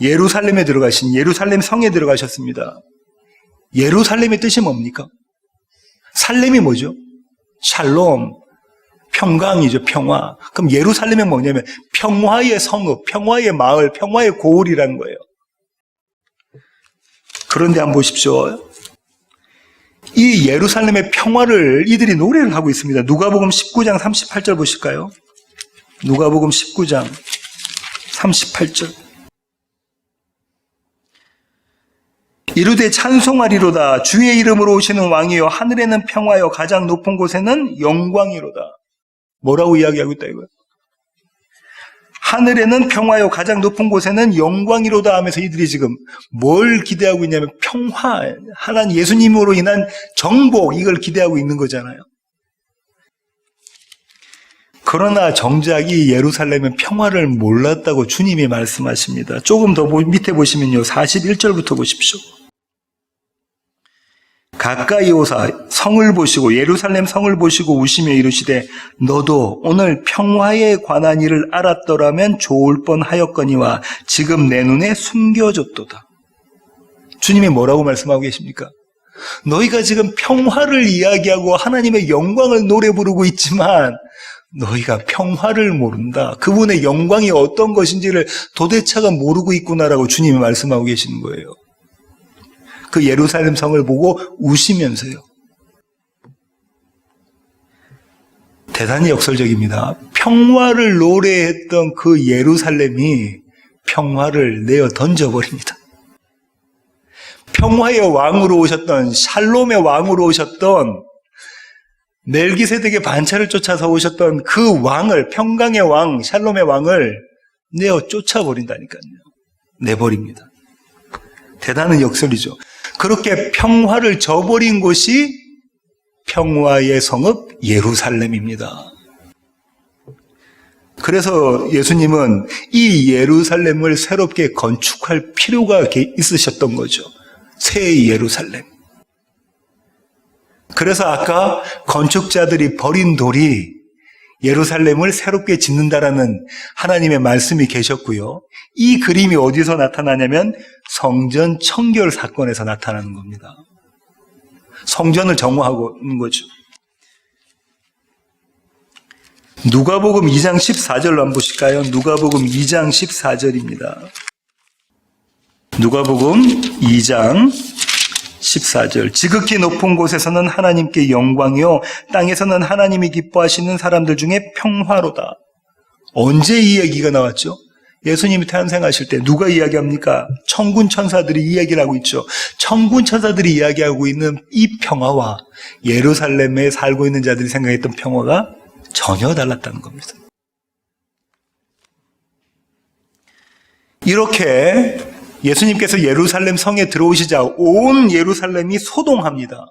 예루살렘에 들어가신 예루살렘 성에 들어가셨습니다. 예루살렘의 뜻이 뭡니까? 살렘이 뭐죠? 샬롬, 평강이죠. 평화. 그럼 예루살렘은 뭐냐면 평화의 성읍, 평화의 마을, 평화의 고을이라는 거예요. 그런데 한번 보십시오. 이 예루살렘의 평화를 이들이 노래를 하고 있습니다. 누가복음 19장 38절 보실까요? 누가복음 19장 38절. 이르되 찬송하리로다. 주의 이름으로 오시는 왕이여 하늘에는 평화여 가장 높은 곳에는 영광이로다. 뭐라고 이야기하고 있다 이거예요? 하늘에는 평화여 가장 높은 곳에는 영광이로다 하면서 이들이 지금 뭘 기대하고 있냐면 평화, 하나님 예수님으로 인한 정복, 이걸 기대하고 있는 거잖아요. 그러나 정작 이 예루살렘은 평화를 몰랐다고 주님이 말씀하십니다. 조금 더 밑에 보시면요. 41절부터 보십시오. 가까이 오사 성을 보시고 예루살렘 성을 보시고 우시며 이르시되 너도 오늘 평화에 관한 일을 알았더라면 좋을 뻔하였거니와 지금 내 눈에 숨겨졌도다. 주님이 뭐라고 말씀하고 계십니까? 너희가 지금 평화를 이야기하고 하나님의 영광을 노래 부르고 있지만 너희가 평화를 모른다. 그분의 영광이 어떤 것인지를 도대체가 모르고 있구나라고 주님이 말씀하고 계시는 거예요. 그 예루살렘 성을 보고 우시면서요. 대단히 역설적입니다. 평화를 노래했던 그 예루살렘이 평화를 내어 던져버립니다. 평화의 왕으로 오셨던, 샬롬의 왕으로 오셨던, 멜기세덱의 반차를 쫓아서 오셨던 그 왕을, 평강의 왕, 샬롬의 왕을 내어 쫓아버린다니까요. 내버립니다. 대단한 역설이죠. 그렇게 평화를 저버린 곳이 평화의 성읍 예루살렘입니다. 그래서 예수님은 이 예루살렘을 새롭게 건축할 필요가 있으셨던 거죠. 새 예루살렘. 그래서 아까 건축자들이 버린 돌이 예루살렘을 새롭게 짓는다라는 하나님의 말씀이 계셨고요. 이 그림이 어디서 나타나냐면 성전 청결 사건에서 나타나는 겁니다. 성전을 정화하고 있는 거죠. 누가복음 2장 14절로 한번 보실까요? 누가복음 2장 14절입니다. 누가복음 2장 14절. 지극히 높은 곳에서는 하나님께 영광이요 땅에서는 하나님이 기뻐하시는 사람들 중에 평화로다. 언제 이 얘기가 나왔죠? 예수님이 탄생하실 때 누가 이야기합니까? 천군 천사들이 이야기를 하고 있죠. 천군 천사들이 이야기하고 있는 이 평화와 예루살렘에 살고 있는 자들이 생각했던 평화가 전혀 달랐다는 겁니다. 이렇게 예수님께서 예루살렘 성에 들어오시자 온 예루살렘이 소동합니다.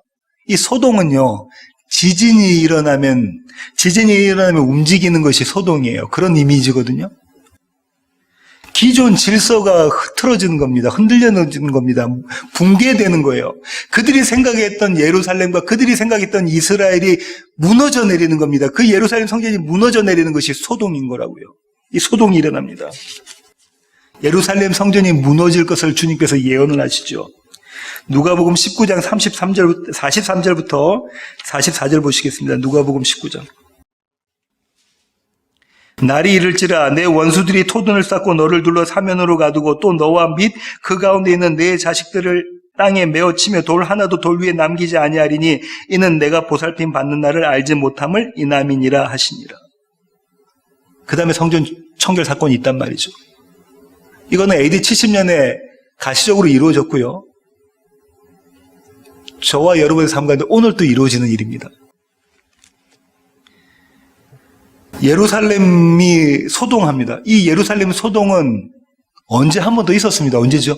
이 소동은요, 지진이 일어나면 움직이는 것이 소동이에요. 그런 이미지거든요. 기존 질서가 흐트러지는 겁니다. 흔들려지는 겁니다. 붕괴되는 거예요. 그들이 생각했던 예루살렘과 그들이 생각했던 이스라엘이 무너져 내리는 겁니다. 그 예루살렘 성전이 무너져 내리는 것이 소동인 거라고요. 이 소동이 일어납니다. 예루살렘 성전이 무너질 것을 주님께서 예언을 하시죠. 누가복음 19장 43절부터 44절 보시겠습니다. 누가복음 19장. 날이 이를지라 내 원수들이 토둔을 쌓고 너를 둘러 사면으로 가두고 또 너와 및 그 가운데 있는 내 자식들을 땅에 메어치며 돌 하나도 돌 위에 남기지 아니하리니 이는 내가 보살핌 받는 날을 알지 못함을 이남이니라 하시니라. 그 다음에 성전 청결 사건이 있단 말이죠. 이거는 AD 70년에 가시적으로 이루어졌고요. 저와 여러분의 삶 가운데 오늘 또 이루어지는 일입니다. 예루살렘이 소동합니다. 이 예루살렘 소동은 언제 한 번 더 있었습니다. 언제죠?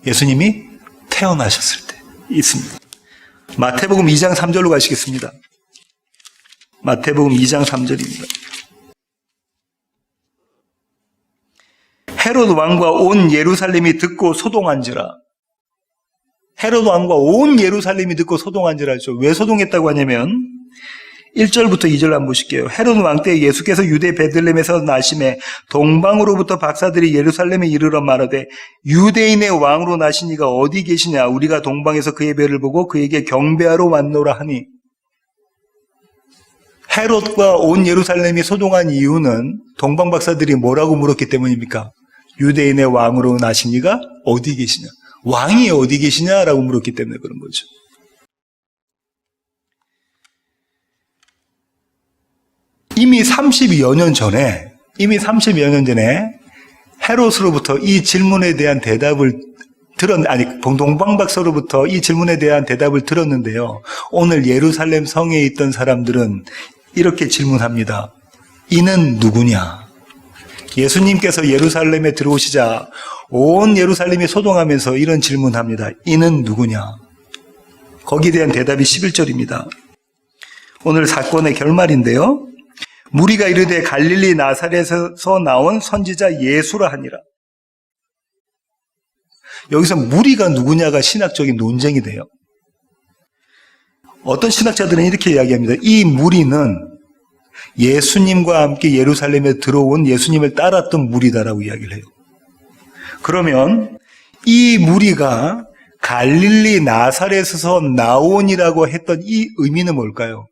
예수님이 태어나셨을 때 있습니다. 마태복음 2장 3절로 가시겠습니다. 마태복음 2장 3절입니다. 헤롯 왕과 온 예루살렘이 듣고 소동한지라. 헤롯 왕과 온 예루살렘이 듣고 소동한지라죠. 왜 소동했다고 하냐면 1절부터 2절 한번 보실게요. 헤롯 왕 때 예수께서 유대 베들레헴에서 나심에 동방으로부터 박사들이 예루살렘에 이르러 말하되 유대인의 왕으로 나신 이가 어디 계시냐? 우리가 동방에서 그의 배를 보고 그에게 경배하러 왔노라 하니. 헤롯과 온 예루살렘이 소동한 이유는 동방 박사들이 뭐라고 물었기 때문입니까? 유대인의 왕으로 나신 이가 어디 계시냐? 왕이 어디 계시냐라고 물었기 때문에 그런 거죠. 이미 30여 년 전에 헤롯으로부터 이 질문에 대한 대답을 동방 박사로부터 이 질문에 대한 대답을 들었는데요. 오늘 예루살렘 성에 있던 사람들은 이렇게 질문합니다. 이는 누구냐? 예수님께서 예루살렘에 들어오시자 온 예루살렘이 소동하면서 이런 질문합니다. 이는 누구냐? 거기에 대한 대답이 11절입니다. 오늘 사건의 결말인데요. 무리가 이르되 갈릴리 나사렛에서 나온 선지자 예수라 하니라. 여기서 무리가 누구냐가 신학적인 논쟁이 돼요. 어떤 신학자들은 이렇게 이야기합니다. 이 무리는 예수님과 함께 예루살렘에 들어온 예수님을 따랐던 무리다라고 이야기를 해요. 그러면 이 무리가 갈릴리 나사렛에서 나온이라고 했던 이 의미는 뭘까요?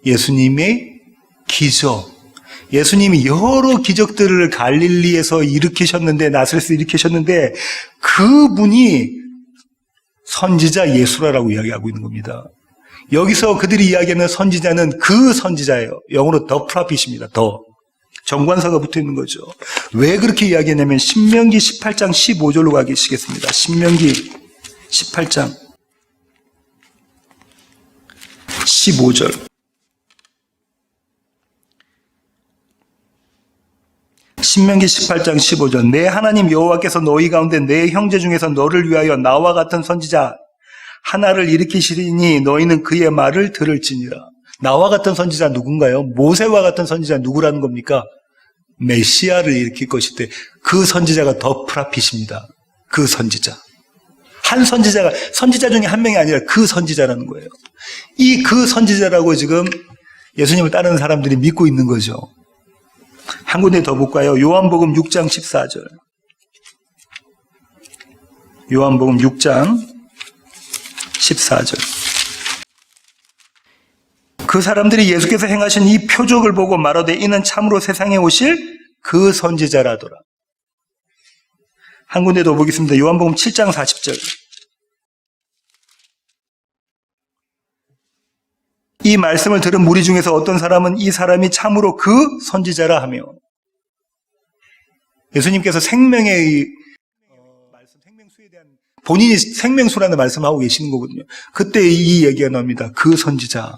예수님의 기적. 예수님이 여러 기적들을 갈릴리에서 일으키셨는데, 나사렛에서 일으키셨는데, 그분이 선지자 예수라라고 이야기하고 있는 겁니다. 여기서 그들이 이야기하는 선지자는 그 선지자예요. 영어로 the prophet입니다. 더. 정관사가 붙어 있는 거죠. 왜 그렇게 이야기하냐면 신명기 18장 15절로 가시겠습니다. 신명기 18장 15절. 신명기 18장 15절. 내 하나님 여호와께서 너희 가운데 내 형제 중에서 너를 위하여 나와 같은 선지자 하나를 일으키시리니 너희는 그의 말을 들을지니라. 나와 같은 선지자 누군가요? 모세와 같은 선지자 누구라는 겁니까? 메시아를 일으킬 것인데 그 선지자가 더 프라핏입니다. 그 선지자. 한 선지자가 선지자 중에 한 명이 아니라 그 선지자라는 거예요. 이 그 선지자라고 지금 예수님을 따르는 사람들이 믿고 있는 거죠. 한 군데 더 볼까요? 요한복음 6장 14절. 요한복음 6장 14절. 그 사람들이 예수께서 행하신 이 표적을 보고 말하되 이는 참으로 세상에 오실 그 선지자라더라. 한 군데 더 보겠습니다. 요한복음 7장 40절. 이 말씀을 들은 무리 중에서 어떤 사람은 이 사람이 참으로 그 선지자라 하며, 예수님께서 생명의 말씀, 생명수에 대한 본인이 생명수라는 말씀을 하고 계시는 거거든요. 그때 이 얘기가 나옵니다. 그 선지자.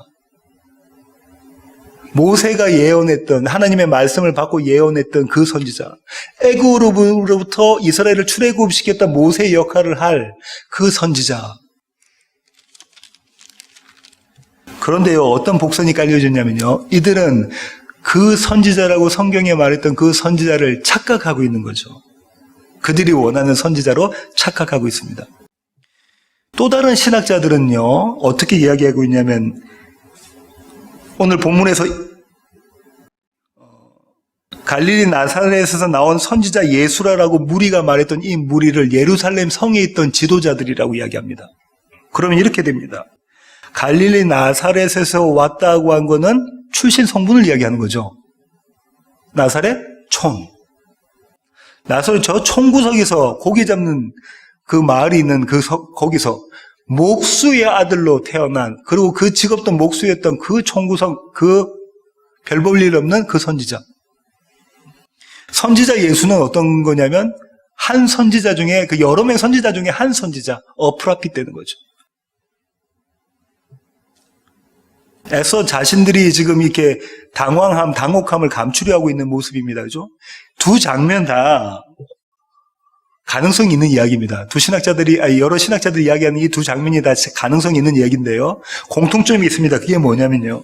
모세가 예언했던, 하나님의 말씀을 받고 예언했던 그 선지자. 애굽으로부터 이스라엘을 출애굽시켰던 모세의 역할을 할 그 선지자. 그런데요, 어떤 복선이 깔려졌냐면요, 이들은 그 선지자라고 성경에 말했던 그 선지자를 착각하고 있는 거죠. 그들이 원하는 선지자로 착각하고 있습니다. 또 다른 신학자들은요, 어떻게 이야기하고 있냐면, 오늘 본문에서 갈릴리 나사렛에서 나온 선지자 예수라라고 무리가 말했던 이 무리를 예루살렘 성에 있던 지도자들이라고 이야기합니다. 그러면 이렇게 됩니다. 갈릴리 나사렛에서 왔다고 한 거는 출신 성분을 이야기하는 거죠. 나사렛 촌. 나사렛 저 촌구석에서 고기 잡는 그 마을이 있는 거기서 목수의 아들로 태어난, 그리고 그 직업도 목수였던 그 촌구석, 그 별 볼 일 없는 그 선지자. 선지자 예수는 어떤 거냐면 한 선지자 중에, 그 여러 명의 선지자 중에 한 선지자, 프라핏 되는 거죠. 애써 자신들이 지금 이렇게 당혹함을 감추려고 있는 모습입니다. 그죠? 두 장면 다 가능성이 있는 이야기입니다. 여러 신학자들이 이야기하는 이 두 장면이 다 가능성이 있는 이야기인데요. 공통점이 있습니다. 그게 뭐냐면요,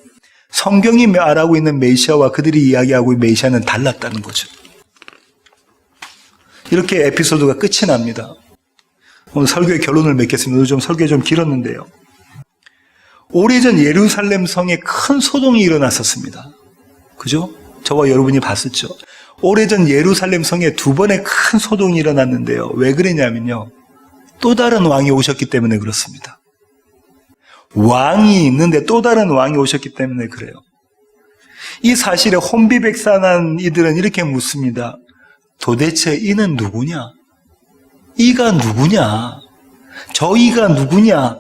성경이 말하고 있는 메시아와 그들이 이야기하고 있는 메시아는 달랐다는 거죠. 이렇게 에피소드가 끝이 납니다. 오늘 설교의 결론을 맺겠습니다. 오늘 설교가 좀 길었는데요. 오래전 예루살렘 성에 큰 소동이 일어났었습니다. 그죠? 저와 여러분이 봤었죠. 오래전 예루살렘 성에 두 번의 큰 소동이 일어났는데요. 왜 그러냐면요, 또 다른 왕이 오셨기 때문에 그렇습니다. 왕이 있는데 또 다른 왕이 오셨기 때문에 그래요. 이 사실에 혼비백산한 이들은 이렇게 묻습니다. 도대체 이는 누구냐? 이가 누구냐? 저희가 누구냐?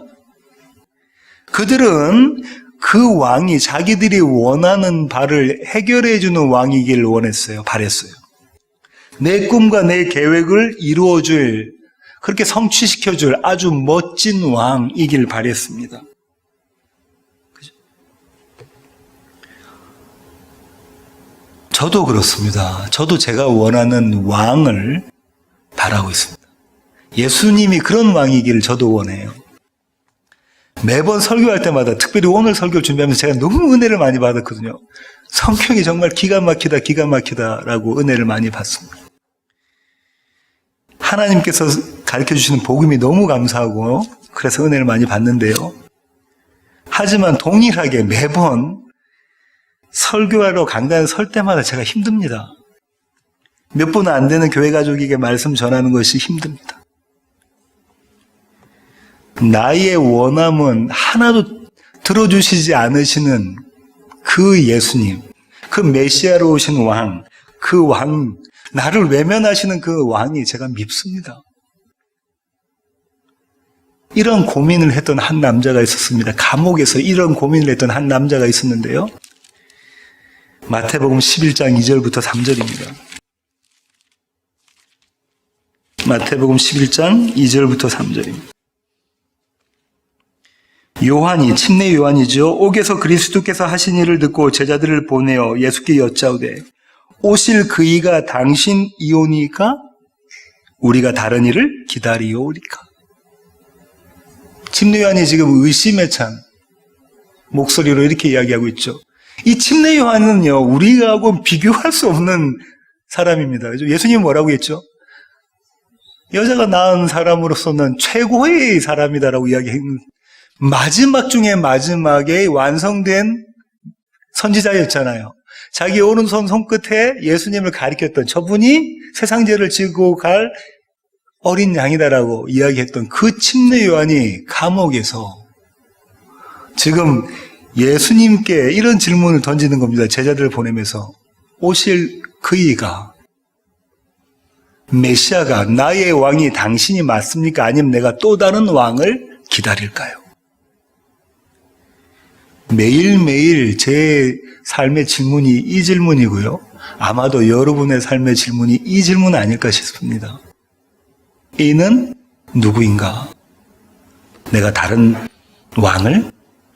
그들은 그 왕이 자기들이 원하는 바를 해결해주는 왕이길 바랬어요. 내 꿈과 내 계획을 이루어줄, 그렇게 성취시켜줄 아주 멋진 왕이길 바랬습니다. 그죠? 저도 그렇습니다. 저도 제가 원하는 왕을 바라고 있습니다. 예수님이 그런 왕이기를 저도 원해요. 매번 설교할 때마다, 특별히 오늘 설교를 준비하면서 제가 너무 은혜를 많이 받았거든요. 성경이 정말 기가 막히다라고 은혜를 많이 받습니다. 하나님께서 가르쳐주시는 복음이 너무 감사하고 그래서 은혜를 많이 받는데요. 하지만 동일하게 매번 설교하러 강단에 설 때마다 제가 힘듭니다. 몇 분 안 되는 교회 가족에게 말씀 전하는 것이 힘듭니다. 나의 원함은 하나도 들어주시지 않으시는 그 예수님, 그 메시아로 오신 왕, 그 왕, 나를 외면하시는 그 왕이 제가 밉습니다. 이런 고민을 했던 한 남자가 있었습니다. 감옥에서 이런 고민을 했던 한 남자가 있었는데요. 마태복음 11장 2절부터 3절입니다. 마태복음 11장 2절부터 3절입니다. 침례 요한이죠. 옥에서 그리스도께서 하신 일을 듣고 제자들을 보내어 예수께 여짜오되 오실 그이가 당신이오니까 우리가 다른 일을 기다리오리까. 침례 요한이 지금 의심에 찬 목소리로 이렇게 이야기하고 있죠. 이 침례 요한은요, 우리하고 비교할 수 없는 사람입니다. 그죠? 예수님은 뭐라고 했죠? 여자가 낳은 사람으로서는 최고의 사람이다라고 이야기했는데, 마지막 중에 마지막에 완성된 선지자였잖아요. 자기 오른손 손끝에 예수님을 가리켰던 저분이 세상 죄를 지고 갈 어린 양이다라고 이야기했던 그 침례 요한이 감옥에서 지금 예수님께 이런 질문을 던지는 겁니다. 제자들을 보내면서 오실 그이가 메시아가 나의 왕이 당신이 맞습니까? 아니면 내가 또 다른 왕을 기다릴까요? 매일매일 제 삶의 질문이 이 질문이고요. 아마도 여러분의 삶의 질문이 이 질문 아닐까 싶습니다. 이는 누구인가? 내가 다른 왕을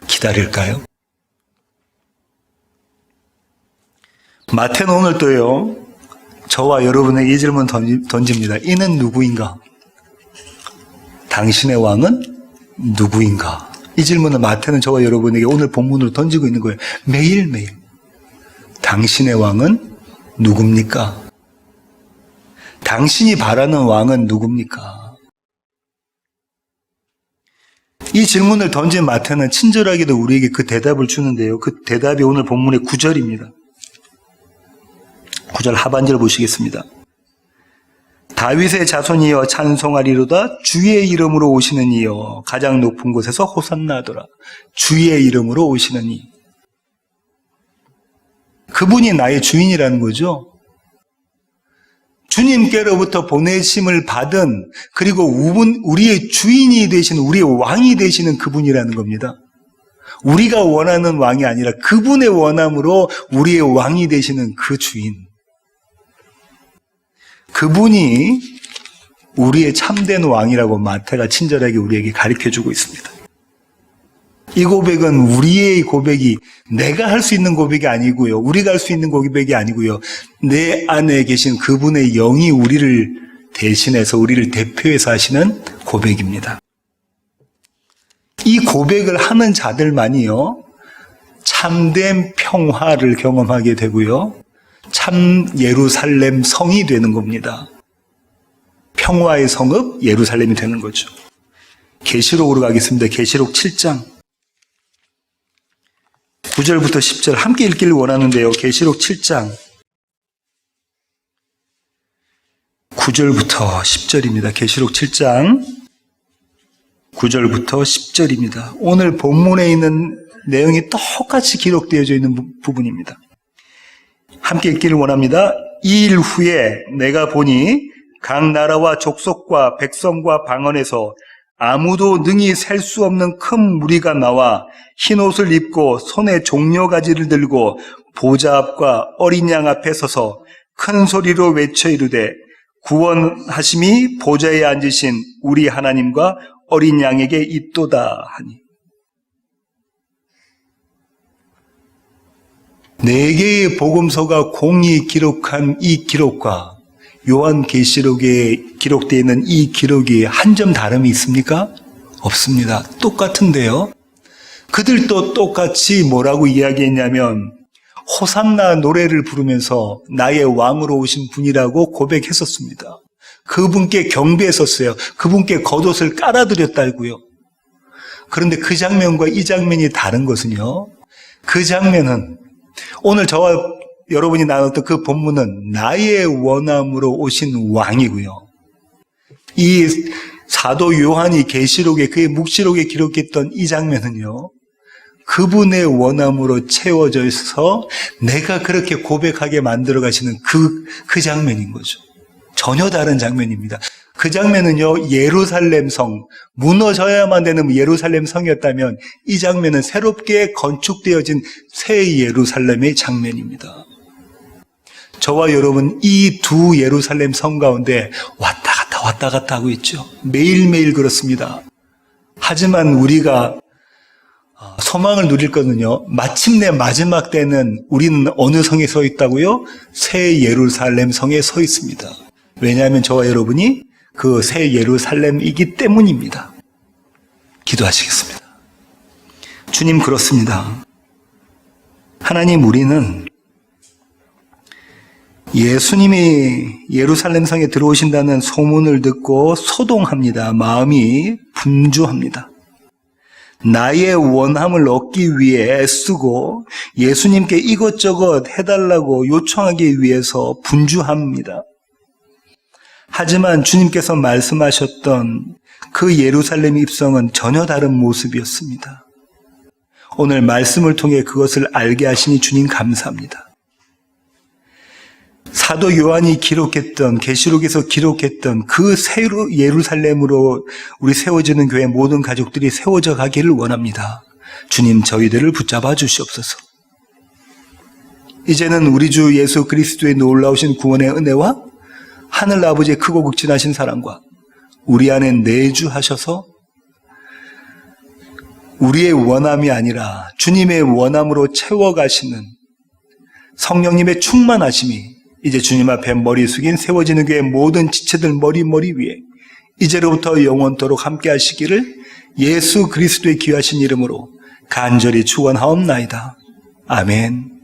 기다릴까요? 마태는 오늘 또요, 저와 여러분에게 이 질문 던집니다. 이는 누구인가? 당신의 왕은 누구인가? 이 질문을 마태는 저와 여러분에게 오늘 본문으로 던지고 있는 거예요. 매일매일. 당신의 왕은 누굽니까? 당신이 바라는 왕은 누굽니까? 이 질문을 던진 마태는 친절하게도 우리에게 그 대답을 주는데요. 그 대답이 오늘 본문의 9절입니다. 9절 하반절 보시겠습니다. 다윗의 자손이여 찬송하리로다. 주의 이름으로 오시는 이여 가장 높은 곳에서 호산나더라. 주의 이름으로 오시는 이. 그분이 나의 주인이라는 거죠. 주님께로부터 보내심을 받은, 그리고 우리의 주인이 되시는, 우리의 왕이 되시는 그분이라는 겁니다. 우리가 원하는 왕이 아니라 그분의 원함으로 우리의 왕이 되시는 그 주인. 그분이 우리의 참된 왕이라고 마태가 친절하게 우리에게 가르쳐주고 있습니다. 이 고백은 우리의 고백이 내가 할 수 있는 고백이 아니고요. 우리가 할 수 있는 고백이 아니고요. 내 안에 계신 그분의 영이 우리를 대신해서, 우리를 대표해서 하시는 고백입니다. 이 고백을 하는 자들만이요, 참된 평화를 경험하게 되고요, 참 예루살렘 성이 되는 겁니다. 평화의 성읍 예루살렘이 되는 거죠. 계시록으로 가겠습니다. 계시록 7장 9절부터 10절 함께 읽기를 원하는데요. 계시록 7장 9절부터 10절입니다. 계시록 7장 9절부터 10절입니다. 오늘 본문에 있는 내용이 똑같이 기록되어져 있는 부분입니다. 함께 읽기를 원합니다. 이 일 후에 내가 보니 각 나라와 족속과 백성과 방언에서 아무도 능히 셀 수 없는 큰 무리가 나와 흰 옷을 입고 손에 종려가지를 들고 보좌 앞과 어린 양 앞에 서서 큰 소리로 외쳐 이르되 구원하심이 보좌에 앉으신 우리 하나님과 어린 양에게 있도다 하니. 네 개의 복음서가 공히 기록한 이 기록과 요한계시록에 기록되어 있는 이 기록이 한 점 다름이 있습니까? 없습니다. 똑같은데요. 그들도 똑같이 뭐라고 이야기했냐면 호산나 노래를 부르면서 나의 왕으로 오신 분이라고 고백했었습니다. 그분께 경배했었어요. 그분께 겉옷을 깔아드렸다고요. 그런데 그 장면과 이 장면이 다른 것은요, 그 장면은 오늘 저와 여러분이 나눴던 그 본문은 나의 원함으로 오신 왕이고요. 이 사도 요한이 계시록에, 그의 묵시록에 기록했던 이 장면은요, 그분의 원함으로 채워져서 내가 그렇게 고백하게 만들어 가시는 그 장면인 거죠. 전혀 다른 장면입니다. 그 장면은요, 예루살렘 성, 무너져야만 되는 예루살렘 성이었다면 이 장면은 새롭게 건축되어진 새 예루살렘의 장면입니다. 저와 여러분 이 두 예루살렘 성 가운데 왔다 갔다 하고 있죠. 매일매일 그렇습니다. 하지만 우리가 소망을 누릴 거는요, 마침내 마지막 때는 우리는 어느 성에 서 있다고요? 새 예루살렘 성에 서 있습니다. 왜냐하면 저와 여러분이 그 새 예루살렘이기 때문입니다. 기도하시겠습니다. 주님, 그렇습니다. 하나님, 우리는 예수님이 예루살렘 성에 들어오신다는 소문을 듣고 소동합니다. 마음이 분주합니다. 나의 원함을 얻기 위해 애쓰고 예수님께 이것저것 해달라고 요청하기 위해서 분주합니다. 하지만 주님께서 말씀하셨던 그 예루살렘 입성은 전혀 다른 모습이었습니다. 오늘 말씀을 통해 그것을 알게 하시니 주님 감사합니다. 사도 요한이 기록했던, 계시록에서 기록했던 그 새 예루살렘으로 우리 세워지는 교회 모든 가족들이 세워져 가기를 원합니다. 주님, 저희들을 붙잡아 주시옵소서. 이제는 우리 주 예수 그리스도의 놀라우신 구원의 은혜와 하늘 아버지의 크고 극진하신 사랑과 우리 안에 내주하셔서 우리의 원함이 아니라 주님의 원함으로 채워가시는 성령님의 충만하심이 이제 주님 앞에 머리 숙인 세워지는 교회 모든 지체들 머리 위에 이제로부터 영원토록 함께 하시기를 예수 그리스도의 귀하신 이름으로 간절히 축원하옵나이다. 아멘.